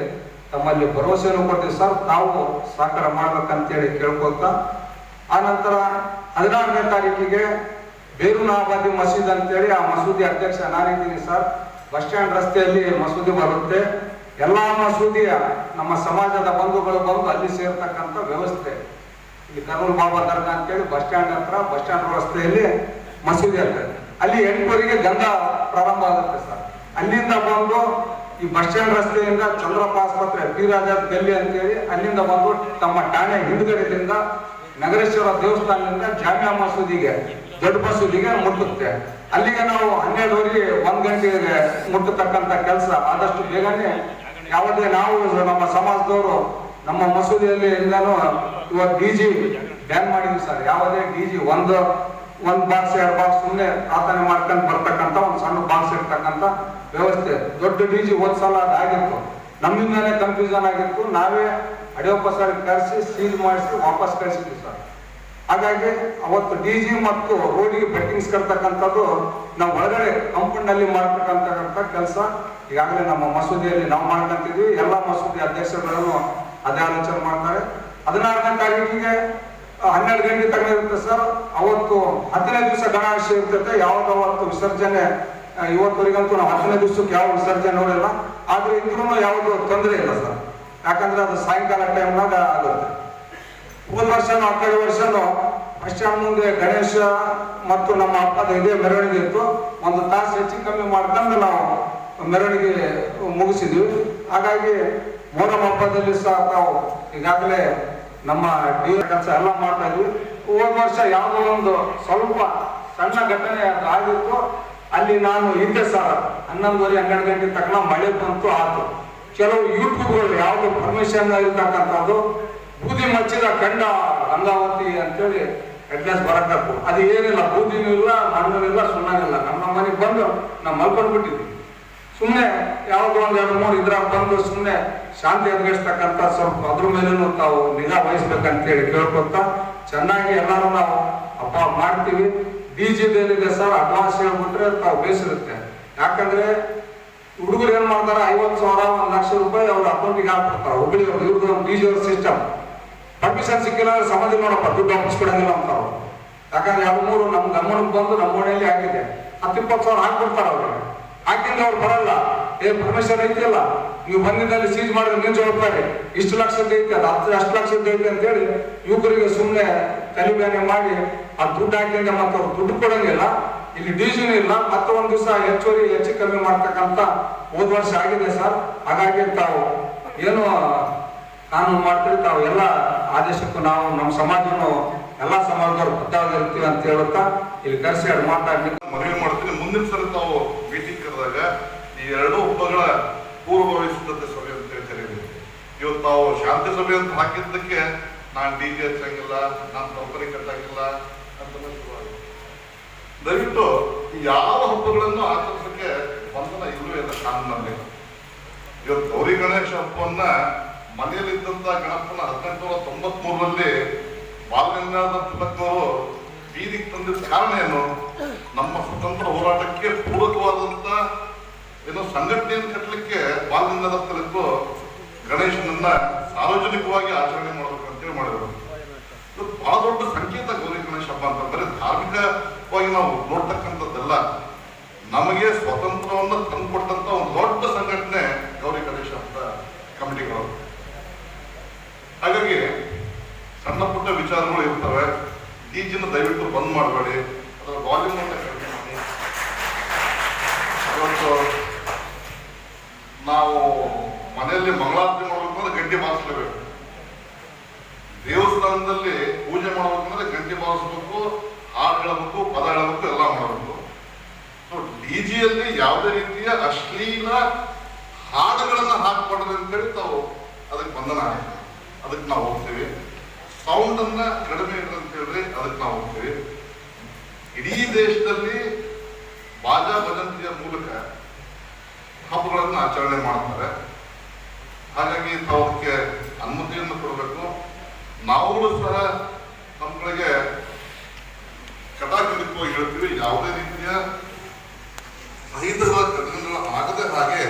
ತಮ್ಮಲ್ಲಿ ಭರವಸೆಯನ್ನು ಕೊಡ್ತೀವಿ ಸರ್. ತಾವು ಸಹಕಾರ ಮಾಡ್ಬೇಕಂತೇಳಿ ಕೇಳ್ಕೊಳ್ತಾ, ಆ ನಂತರ 16ನೇ ತಾರೀಕಿಗೆ ಬೇರುನಾಬಾದಿ ಮಸೀದ್ ಅಂತೇಳಿ ಆ ಮಸೂದಿ ಅಧ್ಯಕ್ಷ ನಾನಿದ್ದೀನಿ ಸರ್. ಬಸ್ ಸ್ಟ್ಯಾಂಡ್ ರಸ್ತೆಯಲ್ಲಿ ಮಸೂದಿ ಬರುತ್ತೆ. ಎಲ್ಲಾ ಮಸೂದಿಯ ನಮ್ಮ ಸಮಾಜದ ಬಂಧುಗಳು ಬಂದು ಅಲ್ಲಿ ಸೇರ್ತಕ್ಕಂಥ ವ್ಯವಸ್ಥೆ. ಇಲ್ಲಿ ಕರ್ನೂಲ್ ಬಾಬಾ ದರ್ಗಾ ಅಂತೇಳಿ ಬಸ್ ಸ್ಟ್ಯಾಂಡ್ ಹತ್ರ, ಬಸ್ ಸ್ಟ್ಯಾಂಡ್ ರಸ್ತೆಯಲ್ಲಿ ಮಸೂದಿ ಆಗ್ತದೆ. ಅಲ್ಲಿ 8 ಗಂಧ ಪ್ರಾರಂಭ ಆಗುತ್ತೆ ಸರ್. ಅಲ್ಲಿಂದ ಬಂದು ಈ ಬಸ್ ಸ್ಟ್ಯಾಂಡ್ ರಸ್ತೆಯಿಂದ ಚಂದ್ರಪ್ಪ ಆಸ್ಪತ್ರೆ, ಪಿ ರಾಜಾದ್ ಗಲ್ಲಿ ಅಂತೇಳಿ ಅಲ್ಲಿಂದ ಬಂದು ತಮ್ಮ ಠಾಣೆ ಹಿಂದ್ಗಡೆಯಿಂದ ನಗರೇಶ್ವರ ದೇವಸ್ಥಾನದಿಂದ ಜಾಮಿಯಾ ಮಸೂದಿಗೆ ದೊಡ್ಡ ಮಸೂದಿಗೆ ಮುಟ್ಟುತ್ತೆ. ಅಲ್ಲಿಗೆ ನಾವು 12:30 1 ಗಂಟೆಗೆ ಮುಟ್ಟತಕ್ಕಂಥ ಕೆಲಸ ಆದಷ್ಟು ಬೇಗನೆ ಯಾವುದೇ ನಾವು ನಮ್ಮ ಸಮಾಜದವರು ನಮ್ಮ ಮಸೂದಿಯಲ್ಲಿ ಇಂದನೂ ಇವಾಗ DG ಬ್ಯಾನ್ ಮಾಡಿದ್ವಿ ಸರ್. ಯಾವುದೇ DG ಒಂದು ಬಾಕ್ಸ್ 2 ಬಾಕ್ಸ್ ಸುಮ್ಮನೆ ಪ್ರಾರ್ಥನೆ ಮಾಡ್ಕೊಂಡು ಬರ್ತಕ್ಕಂಥ ಒಂದು ಸಣ್ಣ ಬಾಕ್ಸ್ ಇರ್ತಕ್ಕಂಥ ವ್ಯವಸ್ಥೆ. ದೊಡ್ಡ DG ಸಲ ಅದಾಗಿತ್ತು, ನಮ್ಮಿಂದಾನೇ ಕನ್ಫ್ಯೂಷನ್ ಆಗಿತ್ತು. ನಾವೇ ಅಡಿಯೋಪಸಾರಿ ಕರೆಸಿ ಸೀಲ್ ಮಾಡಿಸಿ ವಾಪಸ್ ಕಳಿಸಿದ್ವಿ ಸರ್. ಹಾಗಾಗಿ ಅವತ್ತು DG ಮತ್ತು ರೋಡಿಗೆ ಬೆಟ್ಟಿಂಗ್ಸ್ ಕರ್ತಕ್ಕಂಥದ್ದು ನಾವು ಒಳಗಡೆ ಕಾಂಪೌಂಡ್ ನಲ್ಲಿ ಮಾಡ್ತಕ್ಕಂಥ ಕೆಲಸ ಈಗಾಗಲೇ ನಮ್ಮ ಮಸೂದಿಯಲ್ಲಿ ನಾವು ಮಾಡ್ಕೊಂತಿದ್ವಿ. ಎಲ್ಲ ಮಸೂದಿ ಅಧ್ಯಕ್ಷರುಗಳನ್ನು ಅದೇ ಆಲೋಚನೆ ಮಾಡ್ತಾರೆ. 16ನೇ ತಾರೀಕಿಗೆ 12 ಗಂಟೆ ತಗೊಂಡಿರುತ್ತೆ ಸರ್. ಅವತ್ತು 10ನೇ ದಿವಸ ಗಣೇಶ ಇರ್ತೈತೆ. ಯಾವಾಗ ಅವತ್ತು ವಿಸರ್ಜನೆ ಇವತ್ತವರೆಗಂತೂ ನಾವು 10ನೇ ದಿವಸಕ್ಕೆ ಯಾವ ವಿಸರ್ಜನೆ ನೋಡಿಲ್ಲ. ಆದ್ರೆ ಇದ್ರೂ ಯಾವುದು ತೊಂದರೆ ಇಲ್ಲ ಸರ್, ಯಾಕಂದ್ರೆ ಅದು ಸಾಯಂಕಾಲ ಟೈಮ್ನಾಗ ಆಗುತ್ತೆ. ಹೋದ ವರ್ಷನೂ 12 ವರ್ಷನೂ ಬಸ್ ಸ್ಟ್ಯಾಂಡ್ ಮುಂದೆ ಗಣೇಶ ಮತ್ತು ನಮ್ಮ ಹಬ್ಬದ ಇದೇ ಮೆರವಣಿಗೆ ಇತ್ತು. 1 ತಾಸು ಹೆಚ್ಚು ಕಮ್ಮಿ ಮಾಡ್ಕೊಂಡು ನಾವು ಮೆರವಣಿಗೆ ಮುಗಿಸಿದ್ವಿ. ಹಾಗಾಗಿ ಮೊಹರಂ ಹಬ್ಬದಲ್ಲಿ ಸಹ ತಾವು ಈಗಾಗಲೇ ನಮ್ಮ ಕೆಲಸ ಎಲ್ಲ ಮಾಡ್ತಾ ಇದ್ವಿ. ಹೋದ ವರ್ಷ ಯಾವುದೋ ಒಂದು ಸ್ವಲ್ಪ ಸಣ್ಣ ಘಟನೆ ಅದು ಆಗಿತ್ತು. ಅಲ್ಲಿ ನಾನು ಇದ್ದೆ ಸರ್. 11:30 12 ಗಂಟೆ ತಕ್ಷಣ ಮಳೆ ಬಂತು ಆಯ್ತು. ಕೆಲವು ಯೂಟ್ಯೂಬ್ಗಳು ಯಾವುದು ಪರ್ಮಿಷನ್ ಇರ್ತಕ್ಕಂಥದ್ದು ಬೂದಿ ಮಚ್ಚಿದ ಕಂಡ ಗಂಗಾವತಿ ಅಂತೇಳಿ ಅಡ್ರೆಸ್ ಬರಬೇಕು. ಅದು ಏನಿಲ್ಲ, ಬೂದಿನೂ ಇಲ್ಲ, ಮಣ್ಣೂ ಇಲ್ಲ, ಸುಣ್ಣನಿಲ್ಲ. ನಮ್ಮ ಮನೆಗೆ ಬಂದು ನಾವು ಮಲ್ಕೊಂಡ್ಬಿಟ್ಟಿದ್ವಿ. ಸುಮ್ಮನೆ ಯಾವುದೋ 1 2 3 ಇದ್ರಾಗ ಬಂದು ಸುಮ್ಮನೆ ಶಾಂತಿ ಅನುಭವಿಸ್ತಕ್ಕಂಥ ಸ್ವಲ್ಪ ಅದ್ರ ಮೇಲೂ ತಾವು ನಿಗಾ ವಹಿಸ್ಬೇಕಂತೇಳಿ ಕೇಳ್ಕೊತ ಚೆನ್ನಾಗಿ ಎಲ್ಲರೂ ನಾವು ಹಬ್ಬ ಮಾಡ್ತೀವಿ. DGದೇನಿದೆ ಸರ್, ಅಡ್ವಾನ್ಸ್ ಹೇಳ್ಬಿಟ್ರೆ ತಾವು ಬೇಸಿರುತ್ತೆ. ಯಾಕಂದ್ರೆ ಹುಡುಗರು ಏನ್ ಮಾಡ್ತಾರೆ, 50,000 1 ಲಕ್ಷ ರೂಪಾಯಿ ಅವ್ರ ಅಕೌಂಟಿಗೆ ಹಾಕ್ಬಿಡ್ತಾರೆ. ಹುಬ್ಳಿ ಇವ್ರದ್ದು ಒಂದು DG ಅವ್ರ ಸಿಸ್ಟಮ್. ಪರ್ಮಿಷನ್ ಸಿಕ್ಕಿಲ್ಲ ಸಮಾಧಿ ನೋಡಪ್ಪ ದುಡ್ಡು ವಾಪಸ್ಕೊಡಂಗಿಲ್ಲ ಅಂತಾರ. ಯಾಕಂದ್ರೆ 2 3 ನಮ್ ಗಮನಕ್ಕೆ ಬಂದು ನಮ್ಮ ಓಣಿಯಲ್ಲಿ ಆಗಿದೆ. 10-20,000 ಹಾಕ್ಬಿಡ್ತಾರ ಅವ್ರಿಗೆ. ಹಾಕಿದ್ರೆ ಅವ್ರು ಬರಲ್ಲ. ಪರ್ಮಿಷನ್ ಐತಿಲ್ಲ, ನೀವು ಬಂದಿದ್ದಲ್ಲಿ ಸೀಜ್ ಮಾಡಿದ್ರೆ ನೀವು ಜವಾಬ್ದಾರಿ, ಇಷ್ಟು ಲಕ್ಷದ ಐತಿ, ಅದು ಅಷ್ಟು ಲಕ್ಷದ ಐತಿ ಅಂತೇಳಿ ಯುವಕರಿಗೆ ಸುಮ್ಮನೆ ತಲೆಬೇನೆ ಮಾಡಿ ಆ ದುಡ್ಡು ಹಾಕಿದ್ರೆ ಮತ್ತೆ ಅವ್ರು ದುಡ್ಡು ಕೊಡಂಗಿಲ್ಲ. ಇಲ್ಲಿ DGನೂ ಇಲ್ಲ. ಮತ್ತೆ 1 ದಿವಸ ಹೆಚ್ಚುವರಿ ಹೆಚ್ಚು ಕಮ್ಮಿ ಮಾಡ್ತಕ್ಕಂಥ ಹೋದ ವರ್ಷ ಆಗಿದೆ ಸರ್. ಹಾಗಾಗಿ ತಾವು ಏನು ಕಾನೂನು ಮಾಡ್ತೀವಿ, ತಾವು ಎಲ್ಲ ಆದೇಶಕ್ಕೂ ನಾವು ನಮ್ಮ ಸಮಾಜವನ್ನು ಎಲ್ಲ ಸಮಾಜದವ್ರು ಬದ್ಧವಾಗಿರ್ತೀವಿ ಅಂತ ಹೇಳುತ್ತಾ ಇಲ್ಲಿ ಕರೆಸಿ ಅದು ಮಾತಾಡ್ಲಿಕ್ಕೆ ಮನವಿ ಮಾಡ್ತೀನಿ. ಮುಂದಿನ ಸಲ ತಾವು ಮೀಟಿಂಗ್ ಕರೆದಾಗ ಈ 2 ಹಬ್ಬಗಳ ಪೂರ್ವಭಾವಿ ಸಿದ್ಧತೆ ಸಭೆ ಅಂತ ಹೇಳ್ತಾರೆ. ಇವತ್ತು ನಾವು ಶಾಂತಿ ಸಭೆ ಅಂತ ಹಾಕಿದ್ದಕ್ಕೆ ನಾನು DG ಹಚ್ಚಂಗಿಲ್ಲ, ನಾನು ಕಂಪನಿ ಕಟ್ಟಂಗಿಲ್ಲ ಅಂತ ದಯವಿಟ್ಟು ಯಾವ ಹಬ್ಬಗಳನ್ನು ಆಚರಿಸಕ್ಕೆ ಬಂಧನ ಇಲ್ಲವೇ ಇಲ್ಲ ಕಾನೂನಲ್ಲಿ. ಇವತ್ತು ಗೌರಿ ಗಣೇಶ ಹಬ್ಬವನ್ನ ಮನೆಯಲ್ಲಿದ್ದಂತ ಗಣಪನ 1893ರಲ್ಲಿ ಬಾಲಗಂಗಾಧರ ತಿಲಕ್ನವರು ಬೀದಿಗೆ ತಂದಿದ್ದ ಕಾರಣ ಏನು? ನಮ್ಮ ಸ್ವತಂತ್ರ ಹೋರಾಟಕ್ಕೆ ಪೂರಕವಾದಂತ ಏನೋ ಸಂಘಟನೆಯನ್ನು ಕಟ್ಟಲಿಕ್ಕೆ ಬಾಲಗಂಗಾಧರ ತಿಲಕರು ಗಣೇಶನನ್ನ ಸಾರ್ವಜನಿಕವಾಗಿ ಆಚರಣೆ ಮಾಡ್ಬೇಕಂತೇಳಿ ಮಾಡಿದ್ರು. ಇದು ಬಹಳ ದೊಡ್ಡ ಸಂಕೇತ ಗೌರಿ ಗಣೇಶ ಹಬ್ಬ ಅಂತ. ಬರೀ ಧಾರ್ಮಿಕವಾಗಿ ನಾವು ನೋಡ್ತಕ್ಕಂಥದ್ದಲ್ಲ, ನಮಗೆ ಸ್ವತಂತ್ರವನ್ನು ತಂದುಕೊಟ್ಟಂತ ಒಂದು ದೊಡ್ಡ ಸಂಘಟನೆ ಗೌರಿ ಗಣೇಶ ಹಬ್ಬದ ಕಮಿಟಿಗಳು. ಹಾಗಾಗಿ ಸಣ್ಣ ಪುಟ್ಟ ವಿಚಾರಗಳು ಇರ್ತವೆ. DGನ ದಯವಿಟ್ಟು ಬಂದ್ ಮಾಡಬೇಡಿ, ಅದರ ವಾಲ್ಯೂಮ್ ಅಂತ ಕಡಿಮೆ ಮಾಡಿ. ಇವತ್ತು ನಾವು ಮನೆಯಲ್ಲಿ ಮಂಗಳಾರತಿ ಮಾಡ್ಬೇಕಂದ್ರೆ ಗಂಟೆ ಬಾರಿಸಲೇಬೇಕು. ದೇವಸ್ಥಾನದಲ್ಲಿ ಪೂಜೆ ಮಾಡ್ಬೇಕಂದ್ರೆ ಗಂಟೆ ಬಾರಿಸ್ಬೇಕು, ಹಾಡು ಹೇಳಬೇಕು, ಪದ ಹೇಳಬೇಕು, ಎಲ್ಲ ಮಾಡಬೇಕು. DGಯಲ್ಲಿ ಯಾವುದೇ ರೀತಿಯ ಅಶ್ಲೀಲ ಹಾಡುಗಳನ್ನ ಹಾಕಬಾರ್ದು ಅಂತೇಳಿ ತಾವು ಅದಕ್ಕೆ ಬಂಧನ ಆಗಿದೆ. ಅದಕ್ಕೆ ನಾವು ಹೋಗ್ತೀವಿ. ಸೌಂಡ್ ಅನ್ನ ಕಡಿಮೆ ಇಡ್ರಿ ಅಂತ ಹೇಳ್ರಿ, ಅದಕ್ಕೆ ನಾವು ಹೋಗ್ತೀವಿ. ಇಡೀ ದೇಶದಲ್ಲಿ ಬಾಜಾ ಭಜಂತಿಯ ಮೂಲಕ ಹಬ್ಬಗಳನ್ನು ಆಚರಣೆ ಮಾಡ್ತಾರೆ. ಹಾಗಾಗಿ ತಾವು ಅದಕ್ಕೆ ಅನುಮತಿಯನ್ನು ಕೊಡಬೇಕು. ನಾವುಗಳು ಸಹ ನಮ್ಮಗಳಿಗೆ ಕಟಾಕ್ಷವಾಗಿ ಹೇಳ್ತೀವಿ, ಯಾವುದೇ ರೀತಿಯ ಅಹಿತಗಳ ಘಟನೆಗಳು ಆಗದೆ ಹಾಗೆ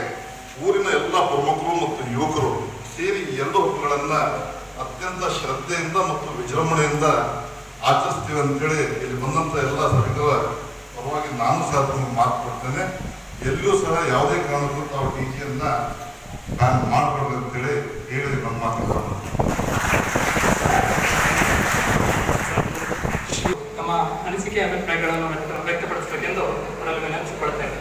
ಊರಿನ ಎಲ್ಲ ಪ್ರಮುಖರು ಮತ್ತು ಯುವಕರು ಸೇರಿ 2 ಹಬ್ಬಗಳನ್ನ ಅತ್ಯಂತ ಶ್ರದ್ಧೆಯಿಂದ ಮತ್ತು ವಿಜೃಂಭಣೆಯಿಂದ ಆಚರಿಸ್ತೀವಿ ಅಂತೇಳಿ ಇಲ್ಲಿ ಬಂದಂತ ಎಲ್ಲ ಸಭಿಕರ ಪರವಾಗಿ ನಾನು ಸಹ ತಮಗೆ ಮಾತು ಕೊಡ್ತೇನೆ. ಎಲ್ಲಿಯೂ ಸಹ ಯಾವುದೇ ಕಾರಣಕ್ಕೂ ತಾವು DGಯನ್ನ ಬ್ಯಾನ್ ಮಾಡಬಾರ್ದು ಅಂತೇಳಿ ಹೇಳಿ ನಮ್ಮ ಮಾತು ತಮ್ಮ ಅನಿಸಿಕೆ ಅಭಿಪ್ರಾಯಗಳನ್ನು ವ್ಯಕ್ತಪಡಿಸಬೇಕೆಂದು ಅವರಲ್ಲಿ ವಿನಂತಿಸಿಕೊಳ್ತೇನೆ.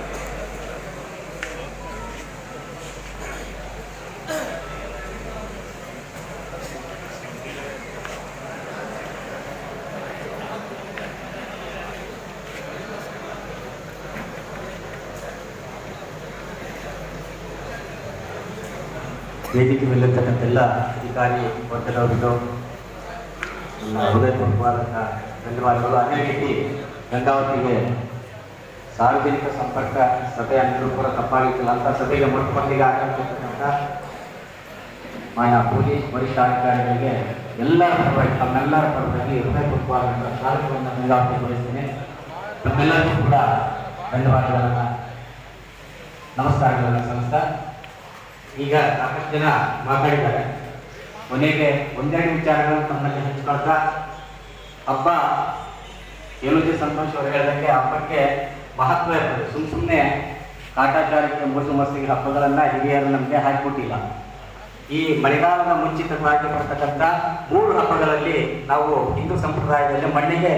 ವೇದಿಕೆ ಮೇಲಿರ್ತಕ್ಕಂಥೆಲ್ಲ ಅಧಿಕಾರಿ ವರ್ಗದವರಿಗೂ ನನ್ನ ಹೃದಯಪೂರ್ವಕ ಧನ್ಯವಾದಗಳು. ಅದೇ ರೀತಿ ಗಂಗಾವತಿಗೆ ಸಾರ್ವಜನಿಕ ಸಂಪರ್ಕ ಸಭೆ ಅನುಕೂಲ ತಪ್ಪಾಗಿತ್ತಿಲ್ಲ ಅಂತ ಸಭೆಗೆ ಮೊಟ್ಟಮೊದಲಿಗೆ ಆಗಮಿಸಿರ್ತಕ್ಕಂಥ ಮಾನ್ಯ ಪೊಲೀಸ್ ವರಿಷ್ಠಾಧಿಕಾರಿಗಳಿಗೆ ಎಲ್ಲರ ಪರವಾಗಿ ತಮ್ಮೆಲ್ಲರ ಪರವಾಗಿ ಹೃದಯಪೂರ್ವಕವಾದಂಥ ಸ್ವಾಗತವನ್ನು ಗಂಗಾವತಿ ಬಯಸ್ತೇನೆ. ತಮ್ಮೆಲ್ಲರಿಗೂ ಕೂಡ ಧನ್ಯವಾದಗಳನ್ನು ನಮಸ್ಕಾರಗಳನ್ನು ಸಲ್ಲಿಸ್ತಾ ಈಗ ಸಾಕಷ್ಟು ಜನ ಮಾತಾಡಿದ್ದಾರೆ. ಕೊನೆಗೆ ಒಂದೆರಡು ವಿಚಾರಗಳನ್ನು ತಮ್ಮಲ್ಲಿ ಹಂಚ್ಕೊಳ್ತಾ ಹಬ್ಬ ಏಳುಜಿ ಸಂತೋಷ್ ಅವರು ಹೇಳಿದಂಗೆ ಹಬ್ಬಕ್ಕೆ ಮಹತ್ವ ಇರ್ತದೆ. ಸುಮ್ಮನೆ ಕಾಟಾಚಾರಕ್ಕೆ ಮೋಸು ಮಸ್ತಿಗೆ ಹಬ್ಬಗಳನ್ನು ಹಿರಿಯರು ನಮಗೆ ಹಾಕಿಕೊಟ್ಟಿಲ್ಲ. ಈ ಮಳೆಗಾಲದ ಮುಂಚಿತವಾಗಿ ಬರ್ತಕ್ಕಂಥ 3 ಹಬ್ಬಗಳಲ್ಲಿ ನಾವು ಹಿಂದೂ ಸಂಪ್ರದಾಯದಲ್ಲಿ ಮಣ್ಣಿಗೆ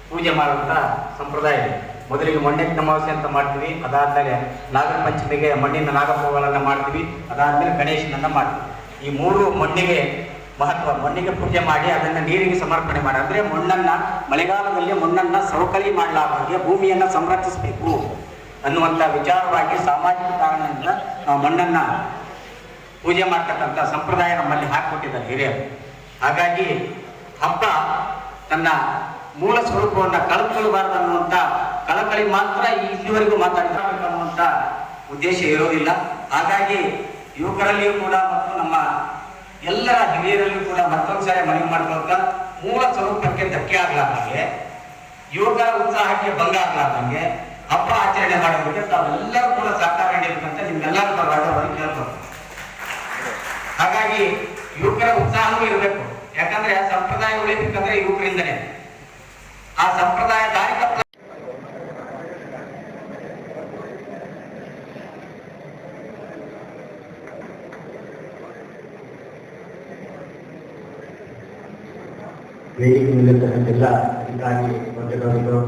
ಪೂಜೆ ಮಾಡುವಂಥ ಸಂಪ್ರದಾಯ ಇದೆ. ಮೊದಲಿಗೆ ಮೊಣ್ಣೆತ್ತಿನ ಅಮಾವಾಸ್ಯೆ ಅಂತ ಮಾಡ್ತೀವಿ, ಅದಾದಮೇಲೆ ನಾಗರ ಪಂಚಮಿಗೆ ಮಣ್ಣಿನ ನಾಗಪ್ಪಗಳನ್ನು ಮಾಡ್ತೀವಿ, ಅದಾದಮೇಲೆ ಗಣೇಶನನ್ನು ಮಾಡ್ತೀವಿ. ಈ 3 ಮಣ್ಣಿಗೆ ಮಹತ್ವ. ಮಣ್ಣಿಗೆ ಪೂಜೆ ಮಾಡಿ ಅದನ್ನು ನೀರಿಗೆ ಸಮರ್ಪಣೆ ಮಾಡಿ, ಅಂದರೆ ಮಣ್ಣನ್ನು ಮಳೆಗಾಲದಲ್ಲಿ ಮಣ್ಣನ್ನು ಸವಕಳಿ ಮಾಡಲಾರ್ದಂಗೆ ಭೂಮಿಯನ್ನು ಸಂರಕ್ಷಿಸಬೇಕು ಅನ್ನುವಂಥ ವಿಚಾರವಾಗಿ ಸಾಮಾಜಿಕ ಕಾರಣದಿಂದ ನಾವು ಮಣ್ಣನ್ನು ಪೂಜೆ ಮಾಡ್ತಕ್ಕಂಥ ಸಂಪ್ರದಾಯ ನಮ್ಮಲ್ಲಿ ಹಾಕಿಕೊಟ್ಟಿದ್ದಾರೆ ಹಿರಿಯರು. ಹಾಗಾಗಿ ಹಬ್ಬ ತನ್ನ ಮೂಲ ಸ್ವರೂಪವನ್ನು ಕಳೆದುಕೊಳ್ಳಬಾರದು ಅನ್ನುವಂಥ ಕಳಕಳಿ ಮಾತ್ರ ಇಲ್ಲಿವರೆಗೂ ಮಾತಾಡಬೇಕು ಅನ್ನುವಂಥ ಉದ್ದೇಶ ಇರೋದಿಲ್ಲ. ಹಾಗಾಗಿ ಯುವಕರಲ್ಲಿಯೂ ಕೂಡ ಮತ್ತು ನಮ್ಮ ಎಲ್ಲರ ಹಿರಿಯರಲ್ಲಿಯೂ ಕೂಡ ಮತ್ತೊಂದು ಸಾರಿ ಮನವಿ ಮಾಡ್ಕೊಳ್ತಾ ಮೂಲ ಸ್ವರೂಪಕ್ಕೆ ಧಕ್ಕೆ ಆಗ್ಲಾರ್ದಂಗೆ, ಯುವಕರ ಉತ್ಸಾಹಕ್ಕೆ ಭಂಗ ಆಗ್ಲಾರ್ದಂಗೆ ಹಬ್ಬ ಆಚರಣೆ ಮಾಡೋದಕ್ಕೆ ತಾವೆಲ್ಲರೂ ಕೂಡ ಸಹಕಾರ ನೀಡಬೇಕಂತ ನಿಮ್ಮೆಲ್ಲರ ಪರವಾಗಿ ಕೇಳ್ಬೋದು. ಹಾಗಾಗಿ ಯುವಕರ ಉತ್ಸಾಹವೂ ಇರಬೇಕು. ಯಾಕಂದ್ರೆ ಸಂಪ್ರದಾಯ ಉಳಿಬೇಕಂದ್ರೆ ಯುವಕರಿಂದನೇ. ಆ ಸಂಪ್ರದಾಯ ದಾರಿ ತಪ್ಪ ವೇದಿಕೆ ಮೇಲಿರ್ತಕ್ಕಂಥೆಲ್ಲ ಅಧಿಕಾರಿ ವರ್ಗದವರಿಗೂ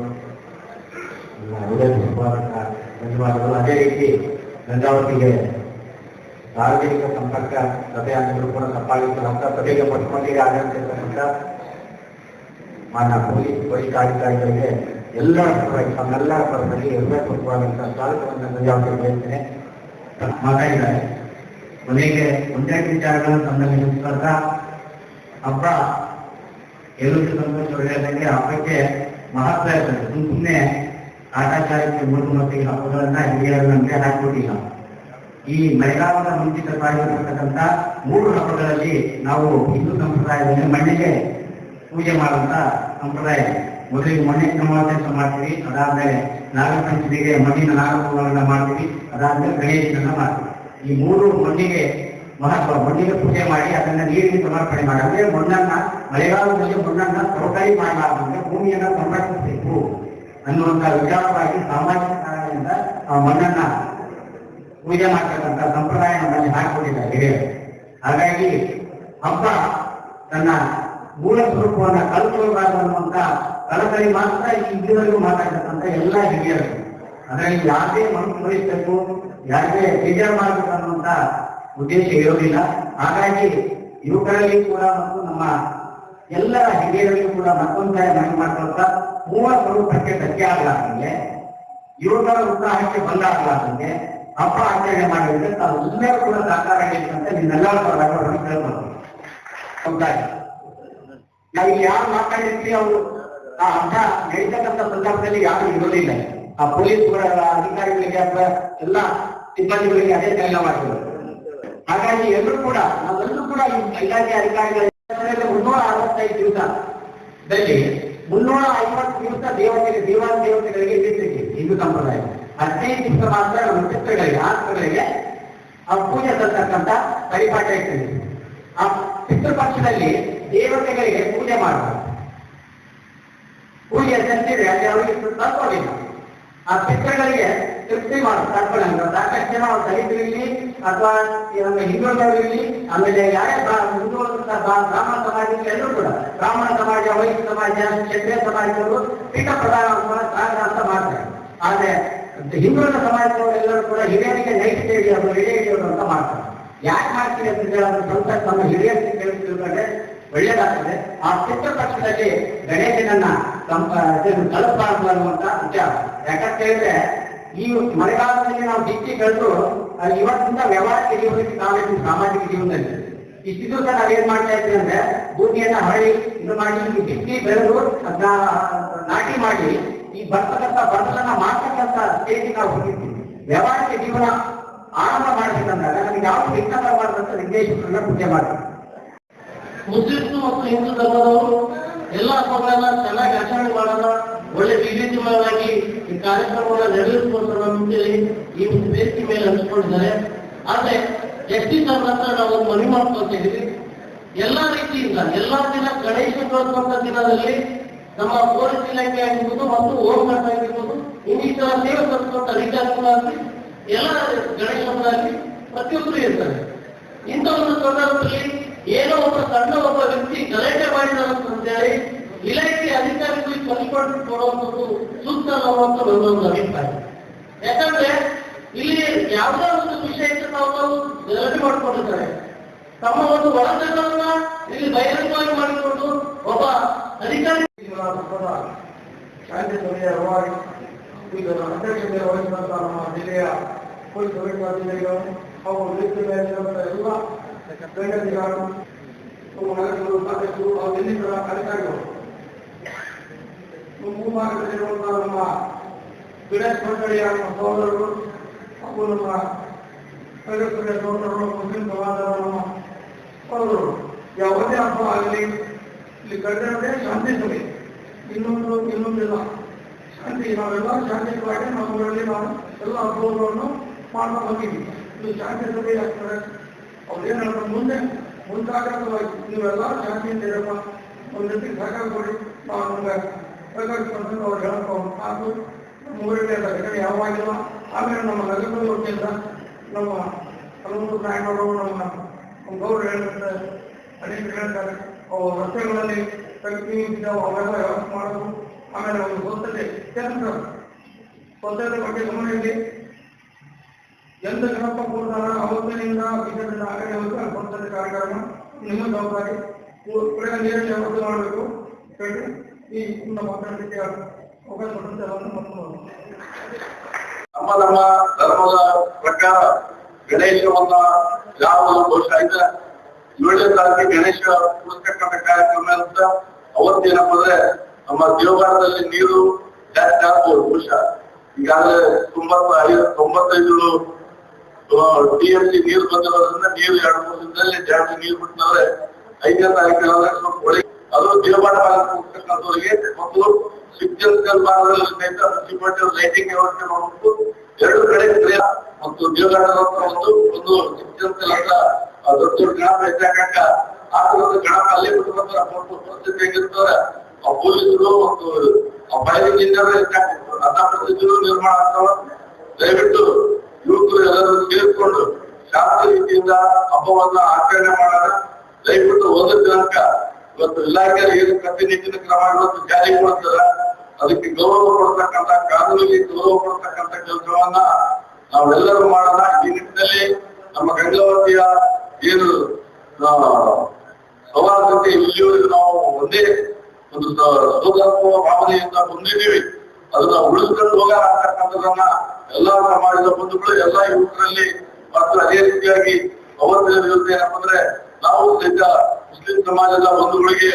ನನ್ನ ಹೃದಯಪೂರ್ವಕ ಧನ್ಯವಾದಗಳು. ಅದೇ ರೀತಿ ಗಂಗಾವತಿಗೆ ಸಾರ್ವಜನಿಕ ಸಂಪರ್ಕ ಸಭೆ ಅಂದರೂ ಕೂಡ ತಪ್ಪಾಗಿರ್ತಕ್ಕಂಥ ಸಭೆಗೆ ಮೊಟ್ಟಮೊದಲಿಗೆ ಆಗಮಿಸಿರ್ತಕ್ಕಂಥ ಮಾನ್ಯ ಪೊಲೀಸ್ ವರಿಷ್ಠಾಧಿಕಾರಿಗಳಿಗೆ ಎಲ್ಲರ ಪರವಾಗಿ ತಮ್ಮೆಲ್ಲರ ಪರವಾಗಿ ಹೃದಯಪೂರ್ವಕವಾದಂಥ ಸ್ವಾಗತವನ್ನು ಗಂಗಾವತಿಗೆ ಬಯಸ್ತೇನೆ. ಮಾತಾಡಿದ್ದಾರೆ. ಕೊನೆಗೆ ಒಂದೆರಡು ವಿಚಾರಗಳನ್ನು ತಮ್ಮಲ್ಲಿ ಹಂಚಿಕೊಳ್ತಾ ಹಬ್ಬ ಏಳುಜಿ ಸಂತೋಷ್ ಅವರು ಹೇಳಿದಂಗೆ ಹಬ್ಬಕ್ಕೆ ಮಹತ್ವ ಇರ್ತದೆ. ಸುಮ್ಮನೆ ಕಾಟಾಚಾರಕ್ಕೆ ಮೂರು ಮಟ್ಟಿಗೆ ಹಬ್ಬಗಳನ್ನ ಹಿರಿಯರು ನಮಗೆ ಹಾಕಿಕೊಟ್ಟಿಲ್ಲ. ಈ ಮಳೆಗಾಲದ ಮುಂಚಿತವಾಗಿ ಬರ್ತಕ್ಕಂಥ 3 ಹಬ್ಬಗಳಲ್ಲಿ ನಾವು ಹಿಂದೂ ಸಂಪ್ರದಾಯದಲ್ಲಿ ಮಣ್ಣಿಗೆ ಪೂಜೆ ಮಾಡುವಂತ ಸಂಪ್ರದಾಯ. ಮೊದಲಿಗೆ ಮೊಣ್ಣೆತ್ತಿನ ಅಮಾವಾಸ್ಯೆ ಅಂತ ಮಾಡ್ತೀವಿ, ಅದಾದ್ಮೇಲೆ ನಾಗರ ಪಂಚಮಿಗೆ ಮಣ್ಣಿನ ನಾಗಪ್ಪಗಳನ್ನು ಮಾಡ್ತೀವಿ, ಅದಾದ್ಮೇಲೆ ಗಣೇಶನನ್ನ ಮಾಡ್ತೀವಿ. ಈ 3 ಮಣ್ಣಿಗೆ ಮಹತ್ವ. ಮಣ್ಣಿಗೆ ಪೂಜೆ ಮಾಡಿ ಅದನ್ನ ನೀರಿಗೆ ಸಮರ್ಪಣೆ ಮಾಡಿ, ಅಂದ್ರೆ ಮಣ್ಣನ್ನ ಮಳೆಗಾಲದಲ್ಲಿ ಮಣ್ಣನ್ನ ಸವಕಳಿ ಮಾಡಲಾರ್ದಂಗೆ ಭೂಮಿಯನ್ನ ಸಂರಕ್ಷಿಸಬೇಕು ಅನ್ನುವಂಥ ವಿಚಾರವಾಗಿ ಸಾಮಾಜಿಕ ಕಾರಣದಿಂದ ಆ ಮಣ್ಣನ್ನ ಪೂಜೆ ಮಾಡ್ತಕ್ಕಂಥ ಸಂಪ್ರದಾಯ ನಮ್ಮಲ್ಲಿ ಹಾಕಿಕೊಟ್ಟಿದ್ದಾರೆ ಹಿರಿಯರು. ಹಾಗಾಗಿ ಹಬ್ಬ ತನ್ನ ಮೂಲ ಸ್ವರೂಪವನ್ನು ಕಲ್ಪಿಸಬಾರದು ಅನ್ನುವಂಥ ಕಳಕಳಿ ಮಾತ್ರ ಇಲ್ಲಿವರೆಗೂ ಮಾತಾಡ್ತಕ್ಕಂಥ ಎಲ್ಲ ಹಿರಿಯರು. ಅದರಲ್ಲಿ ಯಾರದೇ ಮನಸ್ಸು ವಹಿಸಬೇಕು, ಯಾರದೇ ಬೇಜಾರು ಮಾಡಬೇಕು ಅನ್ನುವಂಥ ಉದ್ದೇಶ ಇರೋದಿಲ್ಲ. ಹಾಗಾಗಿ ಯುವಕರಲ್ಲಿ ಕೂಡ ಮತ್ತು ನಮ್ಮ ಎಲ್ಲರ ಹಿರಿಯರಲ್ಲಿಯೂ ಕೂಡ ಮತ್ತೊಂದು ಮನವಿ ಮಾಡ್ಕೊಳ್ತಾ ಮೂಲ ಸ್ವರೂಪಕ್ಕೆ ಧಕ್ಕೆ ಆಗಲಾರ್ದಂಗೆ, ಯುವಕರ ಉತ್ಸಾಹಕ್ಕೆ ಭಂಗ ಆಗಲಾರ್ದಂಗೆ ಹಬ್ಬ ಆಚರಣೆ ಮಾಡಿದ್ರೆ ತಾವೆಲ್ಲರೂ ಕೂಡ ಸಹಕಾರ ನೀಡಬೇಕಂತ ನಿಮ್ಮೆಲ್ಲರ ಪರವಾಗಿ ಕೇಳ್ಬೋದು. ನಾವು ಯಾರು ಮಾತಾಡಿರ್ತೀವಿ ಅವರು ಆ ಹಬ್ಬ ನಡೀತಕ್ಕಂಥ ಸಂದರ್ಭದಲ್ಲಿ ಯಾರು ಇರೋದಿಲ್ಲ. ಆ ಪೊಲೀಸ್ಗಳ ಅಧಿಕಾರಿಗಳಿಗೆ ಅಥವಾ ಎಲ್ಲ ಸಿಬ್ಬಂದಿಗಳಿಗೆ ಅದೇ ಕೆಲಸ ಮಾಡ್ತೀವಿ. ಹಾಗಾಗಿ ಎಲ್ಲರೂ ಕೂಡ ನಾವೆಲ್ಲರೂ ಕೂಡ ಈ ಇಲಾಖೆ ಅಧಿಕಾರಿಗಳ 365 ದಿವಸದಲ್ಲಿ 350 ದಿವಸ ದೇವತೆಗಳಿಗೆ ಇಟ್ಟಿರ್ತೀವಿ ಹಿಂದೂ ಸಂಪ್ರದಾಯ. 15 ದಿವಸ ಮಾತ್ರ ನಮ್ಮ ಚಿತ್ರಗಳಿಗೆ ಆಸ್ತ್ರಗಳಿಗೆ ಆ ಪೂಜೆ ತರ್ತಕ್ಕಂಥ ಪರಿಪಾಠ ಇಟ್ಟಿದ್ದೀವಿ. ಆ ಪಿತೃಪಕ್ಷದಲ್ಲಿ ದೇವತೆಗಳಿಗೆ ಪೂಜೆ ಮಾಡಬಹುದು. ಪೂಜೆ ಸಲ್ಲಿಸಿದ್ರೆ ಅಲ್ಲಿ ಅವರಿಗೆ ತರ್ಕೊಂಡಿಲ್ಲ. ಆ ಪಿತೃಗಳಿಗೆ ತೃಪ್ತಿ ತರ್ಕೊಳ್ಳಂಗ ಸಾಕಷ್ಟು ಜನ ಅವ್ರು ದಲಿತರಿರಲಿ ಅಥವಾ ಹಿಂದುಳಿದವರಿರಲಿ, ಆಮೇಲೆ ಯಾರೇ ಮುಂದುವರೆದ ಬ್ರಾಹ್ಮಣ ಸಮಾಜಕ್ಕೆ ಎಲ್ಲರೂ ಕೂಡ ಬ್ರಾಹ್ಮಣ ಸಮಾಜ, ವೈಶ್ಯ ಸಮಾಜ, ಕ್ಷತ್ರಿಯ ಸಮಾಜದವರು ಪೀಠ ಪ್ರದಾನ ಅಂತ ಮಾಡ್ತಾರೆ. ಆದ್ರೆ ಹಿಂದುಳಿದ ಸಮಾಜದವರೆಲ್ಲರೂ ಕೂಡ ಹಿರಿಯರಿಗೆ ನೈತಿಕ ಹಿರಿಯರು ಅಂತ ಮಾಡ್ತಾರೆ. ಯಾಕೆ ಮಾಡ್ತೀವಿ ಅಂತ ಹೇಳಿದ್ರೆ ಸ್ವಲ್ಪ ತಮ್ಮ ಹಿರಿಯರಿಗೆ ಕೇಳಿದ್ರೆ ಒಳ್ಳೇದಾಗ್ತದೆ. ಆ ಪಿತೃಪಕ್ಷದಲ್ಲಿ ಗಣೇಶನನ್ನ ತಲುಪಬಾರದು ಅನ್ನುವಂತ ವಿಚಾರ. ಯಾಕಂತ ಹೇಳಿದ್ರೆ ಈ ಮಳೆಗಾಲದಲ್ಲಿ ನಾವು ದಿಕ್ಕಿ ಕಳೆದು ಇವತ್ತಿಂದ ವ್ಯವಹಾರಿಕ ಜೀವನಕ್ಕೆ ನಾವೇನು ಸಾಮಾಜಿಕ ಜೀವನದಲ್ಲಿ ಇಷ್ಟು ದಿವಸ ನಾವೇನ್ ಮಾಡ್ತಾ ಇದ್ವಿ ಅಂದ್ರೆ ಭೂಮಿಯನ್ನ ಹರಳಿ ಇದು ಮಾಡಿ ಬಿತ್ತಿ ಬೆಳೆದು ಅದನ್ನ ನಾಟಿ ಮಾಡಿ ಈ ಬರ್ತಕ್ಕಂಥ ಮಾಡ್ತಕ್ಕಂಥ ಸ್ಟೇಜಿಗೆ ನಾವು ಹೋಗಿರ್ತೀವಿ. ವ್ಯವಹಾರಿಕ ಜೀವನ ಆರಂಭ ಮಾಡಬೇಕಂದಾಗ ನಮಗೆ ಯಾವ ಕೆಲಸ ಮಾಡಬಾರ್ದಂತ ನಿರ್ದೇಶಕರನ್ನ ಪೂಜೆ ಮಾಡ್ತಾರೆ. ಮುಸ್ಲಿಮ್ಸ್ ಮತ್ತು ಹಿಂದೂ ಧರ್ಮದವರು ಎಲ್ಲ ಹಬ್ಬಗಳನ್ನ ಚೆನ್ನಾಗಿ ಆಚರಣೆ ಮಾಡೋಣ, ಒಳ್ಳೆ ವಿಭಿನ್ನವಾಗಿ ಈ ಕಾರ್ಯಕ್ರಮವನ್ನ ನೆರವೇರಿಸಿಕೊಳ್ಳೋಣ ಅಂತೇಳಿ ಈ ಒಂದು ವೇದಿಕೆ ಮೇಲೆ ಹಂಚಿಕೊಂಡಿದ್ದಾರೆ. ಆದ್ರೆ ಎಸ್ಟಿ ಧರ್ಮದ ನಾವು ಮನವಿ ಮಾಡ್ಕೊಳ್ತಿದ್ದೀವಿ, ಎಲ್ಲಾ ರೀತಿಯಿಂದ ಎಲ್ಲಾ ದಿನ ಗಣೇಶ ಬರುವಂತ ದಿನದಲ್ಲಿ ನಮ್ಮ ಪೊಲೀಸ್ ಇಲಾಖೆ ಆಗಿರ್ಬೋದು ಮತ್ತು ಹೋಮ್ ಗಾರ್ಡ್ ಆಗಿರ್ಬೋದು ಇನ್ನಿತರ ಸೇವೆ ಸಲ್ಲಿಸುವಂತ ಅಧಿಕಾರಿಗಳಾಗಲಿ ಎಲ್ಲ ಗಣೇಶರಾಗಲಿ ಪ್ರತಿಯೊಬ್ಬರು ಇರ್ತಾರೆ. ಇಂಥ ಒಂದು ಸಂದರ್ಭದಲ್ಲಿ ಏನೋ ಒಬ್ಬ ವ್ಯಕ್ತಿ ಗಲಾಟೆ ಮಾಡಿದಂತೇಳಿ ಇಲಾಖೆ ಅಧಿಕಾರಿಗಳಿಗೆ ಕಲಿಕೊಂಡು ಕೊಡುವಂಥದ್ದು ಸೂಕ್ತ ಅನ್ನುವಂಥ ನನ್ನೊಂದು ಅಭಿಪ್ರಾಯ. ಯಾಕಂದ್ರೆ ಇಲ್ಲಿ ಯಾವುದೇ ಒಂದು ವಿಷಯಕ್ಕೆ ನಾವು ಗಲಾಟೆ ಮಾಡಿಕೊಂಡಿದ್ದಾರೆ, ತಮ್ಮ ಒಂದು ಒಳಜಗಳನ್ನ ಇಲ್ಲಿ ಬಹಿರಂಗವಾಗಿ ಮಾಡಿಕೊಂಡು ಒಬ್ಬ ಅಧಿಕಾರಿ ಶಾಂತಿ ಸಭೆಯ ಈಗ ಅಧ್ಯಕ್ಷತೆ ವಹಿಸಿದಂತ ನಮ್ಮ ಜಿಲ್ಲೆಯ ಪೊಲೀಸ್ ವರಿಷ್ಠಾಧಿಕಾರಿಗಳು ಹಾಗೂ ವೇದಿಕೆಯಲ್ಲಿರುವಂತಹ ಎಲ್ಲ ಗಣ್ಯಾಧಿಕಾರಿಗಳು ನಗರಗಳು ಸದಸ್ಯರು ಹಾಗೂ ಇನ್ನಿತರ ಅಧಿಕಾರಿಗಳು ಮುಂಭಾಗದಲ್ಲಿರುವಂತಹ ನಮ್ಮ ಗಣೇಶ್ ಮಂಡಳಿಯ ನಮ್ಮ ಸಹೋದರರು ಹಾಗೂ ನಮ್ಮ ಸದಸ್ಯರ ಸಹೋದರರು ಮುಸ್ಲಿಂ ಸಮಾಜದ ನಮ್ಮ ಸಹೋದರರು ಯಾವುದೇ ಹಬ್ಬ ಆಗಲಿ ಇಲ್ಲಿ ಕಟ್ಟಡವೇ ಶಾಂತಿ ಸಭೆ, ಇನ್ನೊಂದಿಲ್ಲ ಶಾಂತಿ. ನಾವೆಲ್ಲ ಶಾಂತಿಯುತವಾಗಿ ನಮ್ಮಗಳಲ್ಲಿ ನಾವು ಎಲ್ಲ ಹಬ್ಬಗಳನ್ನು ಮಾಡ್ತಾ ಬಂದಿದ್ದೀವಿ. ಇದು ಶಾಂತಿ ಸಭೆ ಆಗ್ತದೆ. ಅವ್ರು ಏನು ಹೇಳ್ತಾರೆ, ಮುಂದಾಗತವಾಗಿ ನೀವೆಲ್ಲ ಶಾಂತಿಯಿಂದ ಇರಪ್ಪ, ಒಂದು ರೀತಿ ಸಹಕಾರ ಕೊಡಿ, ನಾವು ನಮ್ಗೆ ಸಹಕರಿಸ್ಕೊಂಡು ಅವ್ರು ಹೇಳ್ಕೊ ಹಾಗೂ ನಮ್ಮ ಊರಿಗೆ ಯಾಕಂದ್ರೆ ಯಾವಾಗಿಲ್ಲ. ಆಮೇಲೆ ನಮ್ಮ ನಗರದ ವತಿಯಿಂದ ನಮ್ಮ ಹಲವು ನಾಯಕರು ನಮ್ಮ ಗೌರವ ಹೇಳಿದ್ರೆ ಅನೇಕ ಹೇಳ್ತಾರೆ, ರಸ್ತೆಗಳಲ್ಲಿ ಅವೆಲ್ಲ ವ್ಯವಸ್ಥೆ ಮಾಡೋದು. ಆಮೇಲೆ ಒಂದು ಸ್ವಚ್ಛತೆ ಬಗ್ಗೆ ಗಮನ ಇದೆ. ಎಂತ ಜನಪ್ಪ ಕೂರ್ತಾರ ಅವತ್ತಿನಿಂದ ಬಿಜೆಪಿಯಿಂದ ಆಗಲಿವರೆಗೂ ಸ್ವಚ್ಛತೆ ಕಾರ್ಯಕ್ರಮ ನಿಮ್ಮ ಜವಾಬ್ದಾರಿ. ನೀರಲ್ಲಿ ವ್ಯವಸ್ಥೆ ಮಾಡಬೇಕು ಹೇಳಿ ಈ ನಮ್ಮ ಮಾತನಾಡಲಿಕ್ಕೆ ಅವಕಾಶ ಕೊಟ್ಟಂತೆ ನಮ್ಮ ಧರ್ಮದ ಪ್ರಕಾರ ಗಣೇಶವನ್ನ ಯಾವ ವರ್ಷ ಆಯ್ತಾ 7ನೇ ತಾರೀಕಿಗೆ ಗಣೇಶ ಕೂರಿಸ್ತಕ್ಕಂಥ ಕಾರ್ಯಕ್ರಮ ಅಂತ ಅವತ್ತೇನಪ್ಪ ಅಂದ್ರೆ ನಮ್ಮ ದೇವಘಾಟದಲ್ಲಿ ನೀರು ಜಾಸ್ತಿ ಆಗ್ಬೋದು. ಬಹುಶಃ ಈಗಾಗಲೇ 95 TMC ನೀರು ಬಂದಿರೋದ್ರಿಂದ ನೀರು 2-3 ದಿನದಲ್ಲಿ ಜಾಸ್ತಿ ನೀರು ಬಿಟ್ಟಿದ್ರೆ 5ನೇ ತಾರೀಕಿಗೆ ಸ್ವಲ್ಪ ಹೊಳಿ ಅದು ದೇವಘಾಟ ಹೋಗ್ತಕ್ಕಂಥವ್ರಿಗೆ ಮತ್ತು ಸಿಗ್ನಲ್ ಭಾಗದಲ್ಲಿ ಮುನ್ಸಿಪಾಲಿಟಿ ಲೈಟಿಂಗ್ ವ್ಯವಸ್ಥೆ ಮಾಡ್ಬಿಟ್ಟು 2 ಕಡೆ ಮತ್ತು ದೇವಘಾಟದ ಒಂದು ಸಿಗ್ನಲ್ ಅಂತ ದೊಡ್ಡ ಗಣಪ ಹೆಚ್ಚಾಕ ಆ ತರದ ಗಣಪ ಅಲ್ಲೇ ಬಿಟ್ಟು ಪರಿಸ್ಥಿತಿ ಹೇಗಿರ್ತಾರೆ. ಆ ಪೊಲೀಸರು ಮತ್ತು ಆ ಫೈರಿಂಗ್ ಇಂಜಿನಿಯರ್ ಹೆಚ್ಚಾಗ್ತಿರ್ತಾರೆ. ಅಂತ ಪರಿಸ್ಥಿತಿಗಳು ನಿರ್ಮಾಣ ಆಗ್ತಾವ. ದಯವಿಟ್ಟು ಯುವಕರು ಎಲ್ಲರೂ ಸೇರಿಕೊಂಡು ಶಾಂತಿ ರೀತಿಯಿಂದ ಹಬ್ಬವನ್ನ ಆಚರಣೆ ಮಾಡೋಣ. ದಯವಿಟ್ಟು 1 ದಿನಾಂಕ ಇವತ್ತು ಇಲಾಖೆ ಏನು ಕಟ್ಟುನಿಟ್ಟಿನ ಕ್ರಮ ಇವತ್ತು ಜಾರಿಗೆ ಮಾಡ್ತಾರೆ, ಅದಕ್ಕೆ ಗೌರವ ಕೊಡ್ತಕ್ಕಂಥ ಕಾನೂನಿಗೆ ಗೌರವ ಕೊಡ್ತಕ್ಕಂಥ ಕೆಲಸವನ್ನ ನಾವೆಲ್ಲರೂ ಮಾಡೋಣ. ಈ ನಿಟ್ಟಿನಲ್ಲಿ ನಮ್ಮ ಗಂಗಾವತಿಯ ಏನು ಸೌಹಾರ್ದತೆ ಇಲ್ಲಿವರೆಗೂ ನಾವು ಒಂದೇ ಒಂದು ಸೋದರತ್ವ ಭಾವನೆಯಿಂದ ಹೊಂದಿದ್ದೀವಿ, ಅದನ್ನ ಉಳಿಸ್ಕೊಂಡು ಹೋಗೋಣ ಅಂತಕ್ಕಂಥದನ್ನ ಎಲ್ಲಾ ಸಮಾಜದ ಬಂಧುಗಳು ಎಲ್ಲಾ ಯುವಕರಲ್ಲಿ ಮತ್ತು ಅದೇ ರೀತಿಯಾಗಿ ಅವತ್ತಿನ ವಿರುದ್ಧ ಏನಪ್ಪಂದ್ರೆ ನಾವು ಸಹಿತ ಮುಸ್ಲಿಂ ಸಮಾಜದ ಬಂಧುಗಳಿಗೆ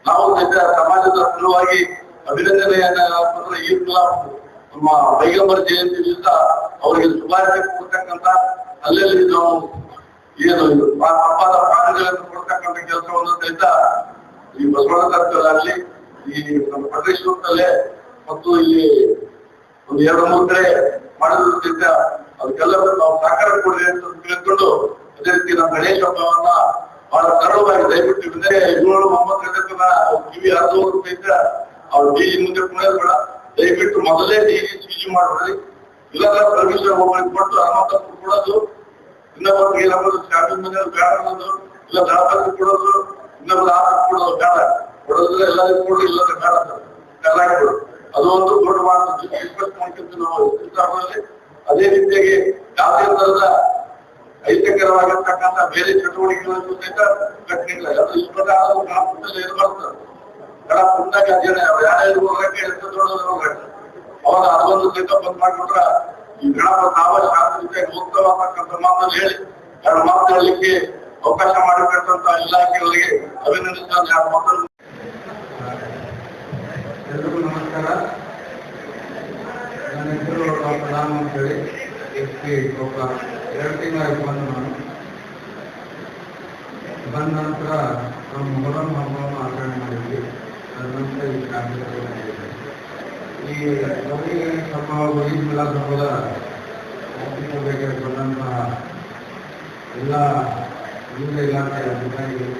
ನಾವು ಸಹಿತ ಸಮಾಜದ ಸಲುವಾಗಿ ಅಭಿನಂದನೆಯನ್ನ ಅಂತಂದ್ರೆ ಈದ್ ಮಿಲಾದ್ ನಮ್ಮ ಪೈಗಂಬರ್ ಜಯಂತಿ ದಿವಸ ಅವರಿಗೆ ಶುಭಾಶಯ ಕೊಡ್ತಕ್ಕಂಥ ಅಲ್ಲೆಲ್ಲಿ ನಾವು ಏನು ಹಬ್ಬದ ಪ್ರಾಣಿಗಳನ್ನು ಕೊಡ್ತಕ್ಕಂಥ ಕೆಲಸವನ್ನು ಸಹಿತ ಈ ಬಸವಣ್ಣ ಸರ್ಕಲ್ನಲ್ಲಿ ಈ ನಮ್ಮ ಪ್ರದೇಶದಲ್ಲೇ ಮತ್ತು ಇಲ್ಲಿ ಒಂದು 2-3 ಕಡೆ ಮಾಡಿದ್ರು ಸಹಿತ ಅದಕ್ಕೆಲ್ಲರೂ ನಾವು ಸಹಕಾರ ಕೊಡ್ರಿ ಅಂತ ತಿಳ್ಕೊಂಡು ಅದೇ ರೀತಿ ನಮ್ಮ ಗಣೇಶ ಹಬ್ಬವನ್ನ ಬಹಳ ಸರಳವಾಗಿ ದಯವಿಟ್ಟು 7-9 ಕಿವಿ ಹರಿದವರು ಸಹಿತ ಅವ್ರು ಡಿಜಿ ಮುಂದೆ ಕುಣಿಯೋದ್ಬೇಡ, ದಯವಿಟ್ಟು ಮೊದಲೇ ಡಿಜಿ ಸಿಜಿ ಮಾಡ್ಬೇಡಿ. ಇಲ್ಲ ಪರ್ಮಿಷನ್ ಒಬ್ಬರಿಗೆ ಕೊಟ್ಟು ಅನುಮತಿ ಕೊಡೋದು, ಇನ್ನೊಬ್ಬರಿಗೆ ನಮ್ಮದು ಶಾಪಿಂಗ್ ಮನೆಯವ್ರು ಬೇಡ ಅನ್ನೋದು, ಇಲ್ಲ ಗಣಪತಿ ಕೊಡೋದು, ಇನ್ನೊಬ್ರು ಆಟ ಕೊಡೋದು ಬೇಡ, ಕೊಡೋದ್ರೆ ಎಲ್ಲರಿಗೂ ಕೊಡು, ಇಲ್ಲದ್ರೆ ಬೇಡ ಕರ್ನಾಟಕ ಅದು ಒಂದು ದೊಡ್ಡ ಮಾತು ಡಿಸ್ಕಸ್ ಮಾಡ್ಕೊಂತ ನಾವು ಇರ್ತಾರಲ್ಲಿ. ಅದೇ ರೀತಿಯಾಗಿ ಯಾವುದೇ ತರದ ಅಹಿತಕರವಾಗಿರ್ತಕ್ಕಂಥ ಬೇರೆ ಚಟುವಟಿಕೆಗಳನ್ನು ಸಹಿತ ಕಟ್ಟಿಲ್ಲ. ಅದು ಇಷ್ಟದ ಗಣಪದಲ್ಲಿ ಇರಬಾರ್ದು. ಗಣಪದಾಗ ಜನ ಯಾರ್ಯಾರು ಹೋಗಕ್ಕೆ ಎಷ್ಟು ದೊಡ್ಡದು ಹೋಗಕ್ಕೆ ಅವಾಗ ಅದೊಂದು ಸಹಿತ ಬಂದ್ ಮಾಡ್ಬಿಟ್ರ ಈ ಗಣಪ ತಾವ ಶಾಸ್ತ್ರೀಯ ಮುಕ್ತವಾಗತಕ್ಕಂಥ ಮಾತನ್ನು ಹೇಳಿ ಎರಡು ಮಾತು ಹೇಳಲಿಕ್ಕೆ ಅವಕಾಶ ಮಾಡಿಕೊಟ್ಟಂತ ಇಲಾಖೆಗಳಿಗೆ ಅಭಿನಂದಿಸ್ತಾರೆ. ಆ ಮಾತನ್ನು ಎಲ್ರಿಗೂ ನಮಸ್ಕಾರ. ನನ್ನ ಹೆಸರು ಡಾಕ್ಟರ್ ರಾಮ್ ಅಂತೇಳಿ, SP ಗೋಪಾಲ್. 2 ತಿಂಗಳಾಗಿ ಬಂದು ನಾನು ಬಂದ ನಂತರ ನಾವು ಮೊಹರಂ ಹಬ್ಬವನ್ನು ಆಚರಣೆ ಮಾಡಿದ್ವಿ. ಅದ ನಂತರ ಈ ಕಾರ್ಯಕ್ರಮ ಮಾಡಿದ್ವಿ. ಈ ಗೌರಿ ಗಣೇಶ ಹಬ್ಬ ಹಾಗೂ ಈದ್ ಮಿಲಾದ್ ಹಬ್ಬದ ಆರ್ಥಿಕತೆಗೆ ಬಂದಂತಹ ಎಲ್ಲ ವಿವಿಧ ಇಲಾಖೆಯ ಅಧಿಕಾರಿಗಳು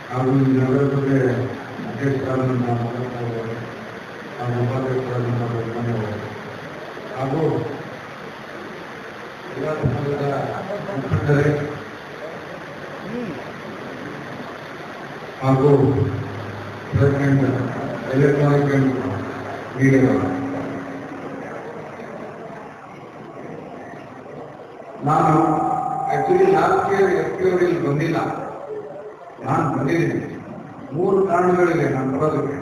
ಹಾಗೂ ಈ ನಗರಸಭೆ ಅಧ್ಯಕ್ಷರಾದಂಥ ಹಾಗೂ ಉಪಾಧ್ಯಕ್ಷರಾದಂಥ ಹಾಗೂ ಎಲ್ಲ ಸಮಾಜದ ಮುಖಂಡರೇ ಹಾಗೂ ಪ್ರೆಸಿಡೆಂಟ್ ಎಲೆಕ್ಟ್ರಾನಿಕ್ ಅಂಡ್ ಮೀಡಿಯಾ, ನಾನು ಆಕ್ಚುಲಿ ಲಾಸ್ಟ್ ಇಯರ್ SP ಅವರಲ್ಲಿ ಬಂದಿಲ್ಲ. ನಾನು ಬಂದಿದ್ದೀನಿ. 3 ಕಾರಣಗಳಿವೆ ನಾನು ಬರೋದಕ್ಕೆ.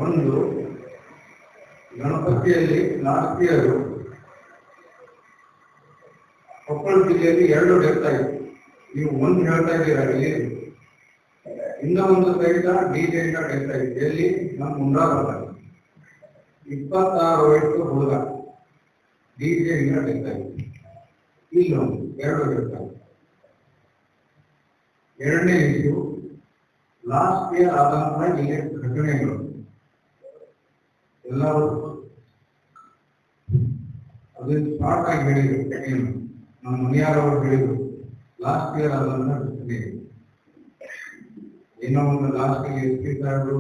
ಒಂದು, ಗಣಪತಿಯಲ್ಲಿ ಲಾಸ್ಟ್ ಇಯರ್ ಕೊಪ್ಪಳ ಜಿಲ್ಲೆಯಲ್ಲಿ 2 ಡೆತ್ ಆಯಿತು. ನೀವು ಒಂದು ಹೇಳ್ತಾ ಇದ್ದೀರಾ, ಇಲ್ಲಿ ಇನ್ನ ಒಂದು ಸಹಿತ DJ ಇಂದ ಡೆತ್ ಆಯಿತು. ಎಲ್ಲಿ? ನಮ್ಮ ಮುಂಡಾಬಾದ 26 ವಯಸ್ಸು ಹುಡುಗ DJ ಇಂದ ಡೆತ್ ಆಯಿತು. ಇಲ್ಲೊಂದು 2 ಡೆತ್ ಆಯಿತು. ಎರಡನೇ ಇಶ್ಯೂ, ಲಾಸ್ಟ್ ಇಯರ್ ಆದಂತಹ ಇಲ್ಲಿ ಘಟನೆಗಳು ಎಲ್ಲರೂ ಅದು ಸ್ಟಾರ್ಟ್ ಆಗಿ ಹೇಳಿದ್ರು. ಏನು ನಮ್ಮ ಮನೆಯಾರವರು ಹೇಳಿದ್ರು, ಲಾಸ್ಟ್ ಇಯರ್ ಆದಂತಹ ಘಟನೆ ಏನೋ ಒಂದು ಲಾಸ್ಟ್ SP ಸಾಹೇಬರು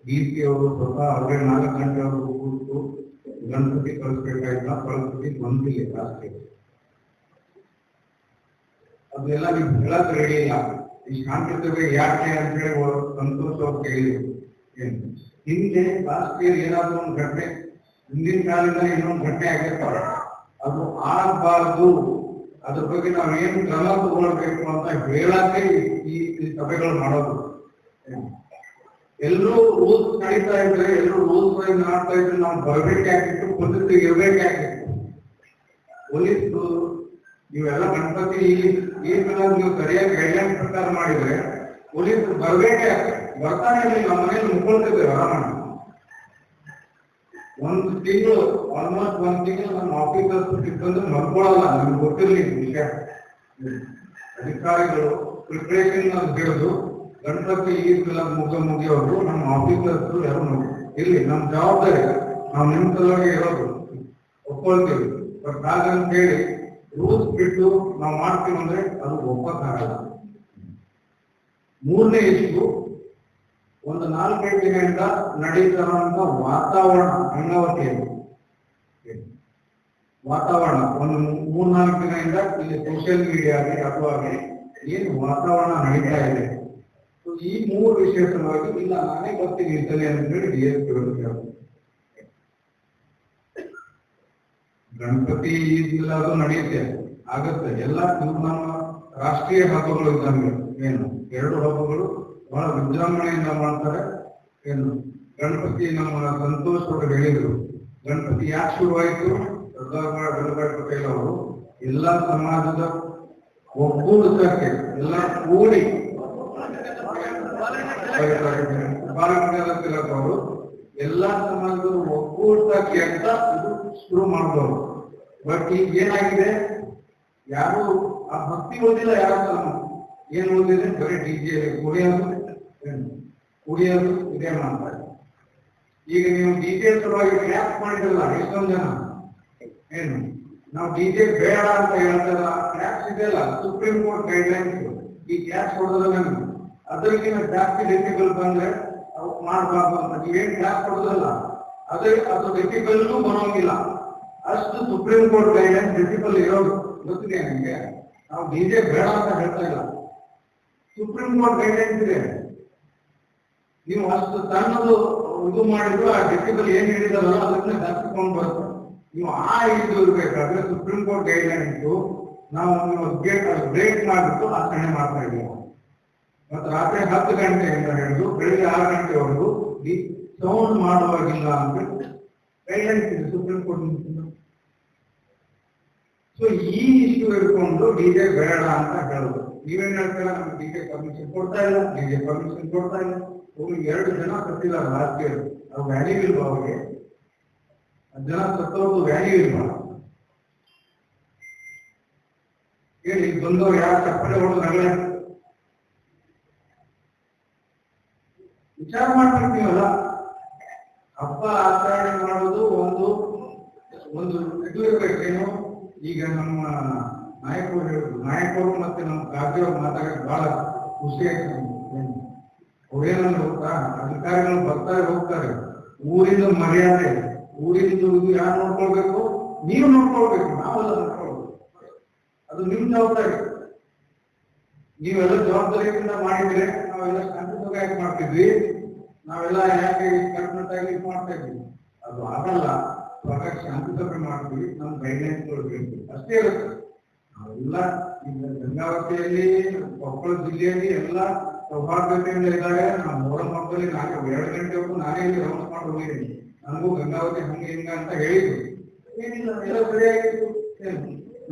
DC ಅವರು ಸ್ವತಃ ಅವ್ರಿಗೆ 4 ಗಂಟೆವರೆಗೂ ಕೂತು ಗಣಪತಿ ಕಳಿಸ್ಬೇಕಾಯ್ತಾ, ಕಳಿಸ್ಬಿಟ್ಟು ಬಂದಿಲ್ಲ ಲಾಸ್ಟ್ ಇಯರ್. ಅದೆಲ್ಲ ನೀವು ಹೇಳಕ್ ರೆಡಿ ಇಲ್ಲ. ಈ ಶಾಂತತೆ ಯಾಕೆ ಅಂತ ಹೇಳಿ ಸಂತೋಷ ಅವ್ರು ಕೇಳಿದ್ರು. ಏನು ಹಿಂದೆ ಲಾಸ್ಟ್ ಇಯರ್ ಏನಾದ್ರು ಒಂದು ಘಟನೆ, ಹಿಂದಿನ ಕಾಲದಿಂದ ಇನ್ನೊಂದು ಘಟನೆ ಆಗಿರ್ತಾರೆ, ಅದು ಆಗಬಾರ್ದು, ಅದ್ರ ಬಗ್ಗೆ ನಾವೇನು ಕ್ರಮ ತಗೊಳ್ಬೇಕು ಅಂತ ಹೇಳಕ್ಕೆ ಈ ಸಭೆಗಳು ಮಾಡೋದು. ಎಲ್ಲರೂ ರೂಲ್ಸ್ ನಡೀತಾ ಇದ್ರೆ, ಎಲ್ಲರೂ ರೂಲ್ಸ್ ವೈಸ್ ಮಾಡ್ತಾ ಇದ್ರೆ ನಾವು ಬರ್ಬೇಕಾಗಿತ್ತು, ಪದ್ಧತಿ ಇರ್ಬೇಕಾಗಿತ್ತು. ಪೊಲೀಸರು ನೀವೆಲ್ಲ ಗಣಪತಿ ನೀವು ಸರಿಯಾಗಿ ಗೈಡ್ಲೈನ್ ಪ್ರಕಾರ ಮಾಡಿದ್ರೆ ಪೊಲೀಸರು ಬರ್ಬೇಕೇ ಬರ್ತಾನೆ. ನಮ್ಮ ಮನೇಲಿ ಮುಕ್ಕೊಳ್ತಿದ್ದೇವೆ ಆರಾಮ. 1 ತಿಂಗಳು ಆಲ್ಮೋಸ್ಟ್ 1 ತಿಂಗಳು ನಮ್ಮ ಆಫೀಸರ್ಸ್ ಸಿಕ್ಕಂದ್ರೆ ಮಲ್ಕೊಳ್ಳಲ್ಲ. ನಮ್ಗೆ ಗೊತ್ತಿರಲಿ ವಿಷಯ. ಅಧಿಕಾರಿಗಳು ಪ್ರಿಪರೇಷನ್ ಅಂತ ಹೇಳುದು, ಗಣಪತಿ ಈದೆಲ್ಲ ಮುಗಿಯೋರು ನಮ್ಮ ಆಫೀಸರ್ಸ್ ಯಾರು ಇಲ್ಲಿ ನಮ್ಮ ಜವಾಬ್ದಾರಿ. ನಾವು ನಿಮ್ಮ ಸಲುವಾಗಿ ಇರೋದು ಒಪ್ಕೊಳ್ತೀವಿ. ಬಟ್ ಹಾಗಂತ ಹೇಳಿ ರೂಲ್ಸ್ ಬಿಟ್ಟು ನಾವು ಮಾಡ್ತೀವಿ ಅಂದ್ರೆ ಅದು ಒಪ್ಪಕ್ಕಾಗಲ್ಲ. 3ನೇ ಇಶ್ಯೂ, ಒಂದು 4-5 ದಿನದಿಂದ ನಡೀತಾರಂತ ವಾತಾವರಣ, ಗಂಗಾವತಿಯಲ್ಲಿ ವಾತಾವರಣ ಒಂದು 3-4 ದಿನದಿಂದ ಇಲ್ಲಿ ಸೋಷಿಯಲ್ ಮೀಡಿಯಾಗೆ ಅಥವಾ ಏನು ವಾತಾವರಣ ನಡೀತಾ ಇದೆ. ಈ 3 ವಿಷಯ ಸಲುವಾಗಿ ಇಲ್ಲ ನಾನೇ ಬರ್ತೀನಿ ಇರ್ತೇನೆ ಅಂತ ಹೇಳಿ DSP ಅವರು ಗಣಪತಿ ಈದಿಲ್ಲ, ಅದು ನಡೆಯುತ್ತೆ, ಆಗತ್ತೆ. ಎಲ್ಲ ನಮ್ಮ ರಾಷ್ಟ್ರೀಯ ಹಬ್ಬಗಳು ಇದ್ದಂಗೆ. ಏನು 2 ಹಬ್ಬಗಳು ಬಹಳ ವಿಜೃಂಭಣೆಯಿಂದ ಮಾಡ್ತಾರೆ. ಏನು ಗಣಪತಿ ನಮ್ಮ ಸಂತೋಷ್ ಅವರು ಹೇಳಿದ್ರು, ಗಣಪತಿ ಯಾಕೆ ಶುರುವಾಯಿತು? ಸರ್ದಾರ್ ವಲ್ಲಭಾಯ್ ಪಟೇಲ್ ಅವರು ಎಲ್ಲ ಸಮಾಜದ ಒಗ್ಗೂಡಿಸಕ್ಕೆ ಎಲ್ಲ ಕೂಡಿ, ಬಾಲಗಂಗಾಧರ ತಿಲಕ್ ಅವರು ಎಲ್ಲಾ ಸಮಾಜದ ಒಗ್ಗೂಡಿಸಕ್ಕೆ ಅಂತ ಇದು ಶುರು ಮಾಡಿದವರು. ಬಟ್ ಈಗ ಏನಾಗಿದೆ, ಯಾರು ಆ ಭಕ್ತಿ ಓದಿಲ್ಲ, ಯಾರು ಏನ್ ಓದಿದ್ರೆ ಬರೀ DJ ಕುಡಿಯೋದು ಇದೇ ಮಾಡ್ತಾರೆ. ಈಗ ನೀವು DJ ಸಲುವಾಗಿ ಕ್ಲಾಸ್ ಮಾಡಿದ್ರಲ್ಲ ಎಷ್ಟೊಂದು ಜನ, ಏನು ನಾವು DJ ಬೇಡ ಅಂತ ಹೇಳ್ತಾರ, ಕ್ಲಾಸ್ ಇದೆಯಲ್ಲ ಸುಪ್ರೀಂ ಕೋರ್ಟ್ ಗೈಡ್ಲೈನ್ಸ್, ಈ ಕ್ಲಾಸ್ ಕೊಡೋದಲ್ಲ ಅದಕ್ಕಿಂತ ಜಾಸ್ತಿ ಡೆಸಿಬಲ್ ಬಂದ್ರೆ ಅವು ಮಾಡಬಾರ್ದು ಅಂತ ನೀವೇನ್ ಕ್ಲಾಸ್ ಕೊಡೋದಲ್ಲ, ಅದು ಡೆಸಿಬಲ್ಗೂ ಬರೋಂಗಿಲ್ಲ. ಅಷ್ಟು ಸುಪ್ರೀಂ ಕೋರ್ಟ್ ಗೈಡ್ಲೈನ್ಸ್ ಡೆಸಿಬಲ್ ಇರೋದು ಗೊತ್ತಿದೆ ನಿಮಗೆ. ನಾವು DJ ಬೇಡ ಅಂತ ಹೇಳ್ತಾ ಇಲ್ಲ, ಸುಪ್ರೀಂ ಕೋರ್ಟ್ ಗೈಡ್ಲೈನ್ಸ್ ಇದೆ. ನೀವು ಅಷ್ಟು ಸಣ್ಣದು ಇದು ಮಾಡಿದ್ರು ಆ ಡೆಸಿಬಲ್ ಏನ್ ಹೇಳಿದಾರಲ್ಲ ಅದನ್ನ ದಾಚಿಕೊಂಡು ಬರುತ್ತೆ. ನೀವು ಆ ಇದು ಇರ್ಬೇಕಾದ್ರೆ ಸುಪ್ರೀಂ ಕೋರ್ಟ್ ಗೈಡ್ಲೈನ್ಸ್ ನಾವು ಬ್ರೇಕ್ ಮಾಡಿಬಿಟ್ಟು ಆಚರಣೆ ಮಾಡ್ತಾ ಇದ್ದೀವಿ. ಮತ್ತು ರಾತ್ರಿ 10 ಗಂಟೆಯಿಂದ ಹಿಡಿದು ಬೆಳಿಗ್ಗೆ 6 ಗಂಟೆವರೆಗೂ ಸೌಂಡ್ ಮಾಡುವಾಗಿಲ್ಲ ಅಂತ ಗೈಡ್ಲೈನ್ಸ್ ಇದೆ ಸುಪ್ರೀಂ ಕೋರ್ಟ್. ಸೊ ಈ ಇಶ್ಯೂ ಇಟ್ಕೊಂಡು ಡಿಜೆ ಬೇಡ ಅಂತ ಹೇಳೋದು. ನೀವೇನ್ ಹೇಳ್ತೀರಾ? ನಮ್ಗೆ ಡಿಜೆ ಪರ್ಮಿಷನ್ ಕೊಡ್ತಾ ಇಲ್ಲ, ಡಿಜೆ ಪರ್ಮಿಷನ್ ಕೊಡ್ತಾ ಇಲ್ಲ. ಅವ್ರು 2 ಜನ ಸತ್ತಿದ್ದಾರೆ ರಾಜಕೀಯರು, ಅದು ವ್ಯಾಲ್ಯೂ ಇಲ್ವಾ ಅವ್ರಿಗೆ? 10 ಜನ ಸತ್ತವ್ರದ್ದು ವ್ಯಾಲ್ಯೂ ಇಲ್ವಾ? ಹೇಳಿ, ಬಂದವ್ರು ಯಾರು ಚಪ್ಪಲಿ ಹೊಡೆದು ನಗಲೆ ವಿಚಾರ ಮಾಡ್ತಿರ್ತೀವಲ್ಲ. ಹಬ್ಬ ಆಚರಣೆ ಮಾಡೋದು ಒಂದು ಇದು ಇರ್ಬೇಕೇನು. ಈಗ ನಮ್ಮ ನಾಯಕರು ಮತ್ತೆ ನಮ್ಮ ರಾಜ್ಯವ್ರು ಮಾತಾಡೋದು ಬಹಳ ಖುಷಿ ಆಯ್ತು. ಅವ್ರೇನಂದ್ರೆ ಗೊತ್ತಾ, ಅಧಿಕಾರಿಗಳು ಬರ್ತಾರೆ ಹೋಗ್ತಾರೆ, ಊರಿನ ಮರ್ಯಾದೆ, ಊರಿನ ಇದು ಯಾರು ನೋಡ್ಕೊಳ್ಬೇಕು? ನೀವು ನೋಡ್ಕೊಳ್ಬೇಕು, ನಾವೆಲ್ಲ ನೋಡ್ಕೊಳ್ಬೇಕು. ಅದು ನಿಮ್ ಜವಾಬ್ದಾರಿ. ನೀವೆಲ್ಲ ಜವಾಬ್ದಾರಿಯಿಂದ ಮಾಡಿದ್ರೆ ನಾವೆಲ್ಲ ಶಾಂತಿಯುತವಾಗಿ ಮಾಡ್ತಿದ್ವಿ, ನಾವೆಲ್ಲ ಯಾಕೆ ಕರ್ನಾಟಕ ಇದು ಮಾಡ್ತಾ ಇದ್ವಿ. ಅದು ಆಗಲ್ಲ. ಹಾಗಾಗಿ ಶಾಂತಿಯುತವಾಗಿ ಮಾಡ್ತೀವಿ, ನಮ್ಮ ಗೈಡ್ಲೈನ್ಸ್ಗಳು ಬೇಕು, ಅಷ್ಟೇ ಇರುತ್ತೆ. ನಾವೆಲ್ಲ ಈಗ ಗಂಗಾವತಿಯಲ್ಲಿ, ಕೊಪ್ಪಳ ಜಿಲ್ಲೆಯಲ್ಲಿ ಎಲ್ಲ ಸೌಹಾರ್ದತೆಯಿಂದ ಇದ್ದಾಗ ನಾವು 3 ಮಕ್ಕಳಲ್ಲಿ ನಾನೇ 2 ಗಂಟೆವರೆಗೂ ನಾನೇ ಇಲ್ಲಿ ರೌಂಡ್ಸ್ ಮಾಡಿ ಹೋಗಿದ್ದೀನಿ. ನನಗೂ ಗಂಗಾವತಿ ಹಂಗೆ ಹಿಂಗ ಅಂತ ಹೇಳಿದ್ರು. ಏನಿಲ್ಲ, ಎಲ್ಲ ಸರಿಯಾಗಿತ್ತು.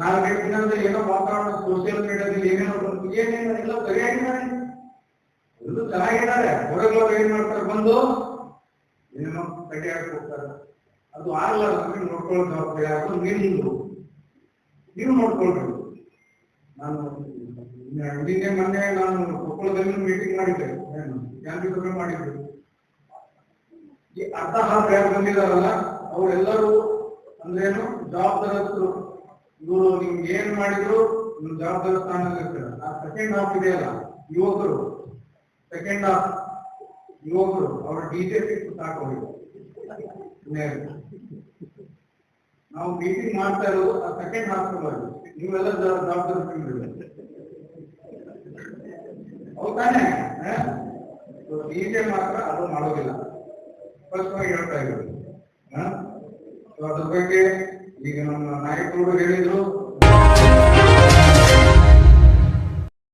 4 ದಿನದಲ್ಲಿ ಏನೋ ವಾತಾವರಣ ಸೋಷಿಯಲ್ ಮೀಡಿಯಾದಲ್ಲಿ ಏನೇನೋ ಬಂತು, ಏನೇನೋ ಎಲ್ಲ ಸರಿಯಾಗಿದ್ದಾರೆ, ಎಲ್ಲರೂ ಚೆನ್ನಾಗಿದ್ದಾರೆ. ಹೊರಗಳವ್ರು ಏನ್ ಮಾಡ್ತಾರೆ, ಬಂದು ಏನೋ ಕಟ್ಟಿ ಹಾಕಿ ಹೋಗ್ತಾರೆ. ಅದು ಆಗ್ಲಾರ್ದು ನೋಡ್ಕೊಳ್ಳೋ ಜವಾಬ್ದಾರಿ ಅದು ನಿಮ್ದು, ನೀವು ನೋಡ್ಕೊಳ್ಬೇಕು. ನಾನು ಮೊನ್ನೆ ನಾನು ಕೊಪ್ಪಳದಲ್ಲಿ ಮೀಟಿಂಗ್ ಮಾಡಿದ್ದೆ, ಶಾಂತಿ ಸಭೆ ಮಾಡಿದ್ದೆ. ಈ ಅರ್ಧ ಹಾಫ್ ಯಾರು ಬಂದಿದಾರಲ್ಲ ಅವರೆಲ್ಲರೂ ಅಂದ್ರೇನು ಜವಾಬ್ದಾರಸ್ಥರು. ಇವರು ನಿಮ್ಗೆ ಏನ್ ಮಾಡಿದ್ರು ನಿಮ್ ಜವಾಬ್ದಾರಿ ಸ್ಥಾನದಲ್ಲಿ ಇರ್ತಾರೆ. ಆ ಸೆಕೆಂಡ್ ಹಾಫ್ ಇದೆಯಲ್ಲ, ಯುವಕರು ಸೆಕೆಂಡ್ ಹಾಫ್ ಯುವಕರು ಅವ್ರ ಡಿಜೆಪಿ ಸಾಕೋಗಿದೆ. ನಾವು ಮೀಟಿಂಗ್ ಮಾಡ್ತಾ ಇರೋದು ಆ ಸೆಕೆಂಡ್ ಹಾಫ್ ಅಲ್ಲಿ, ನೀವೆಲ್ಲ ಜವಾಬ್ದಾರಿ ಹೌದಾನೆ? ಡಿಜೆ ಮಾತ್ರ ಅದು ಮಾಡೋದಿಲ್ಲ, ಸ್ಪಷ್ಟವಾಗಿ ಹೇಳ್ತಾ ಇರೋದು. ಅದ್ರ ಬಗ್ಗೆ ಈಗ ನಮ್ಮ ನಾಯಕರು ಹೇಳಿದ್ರು,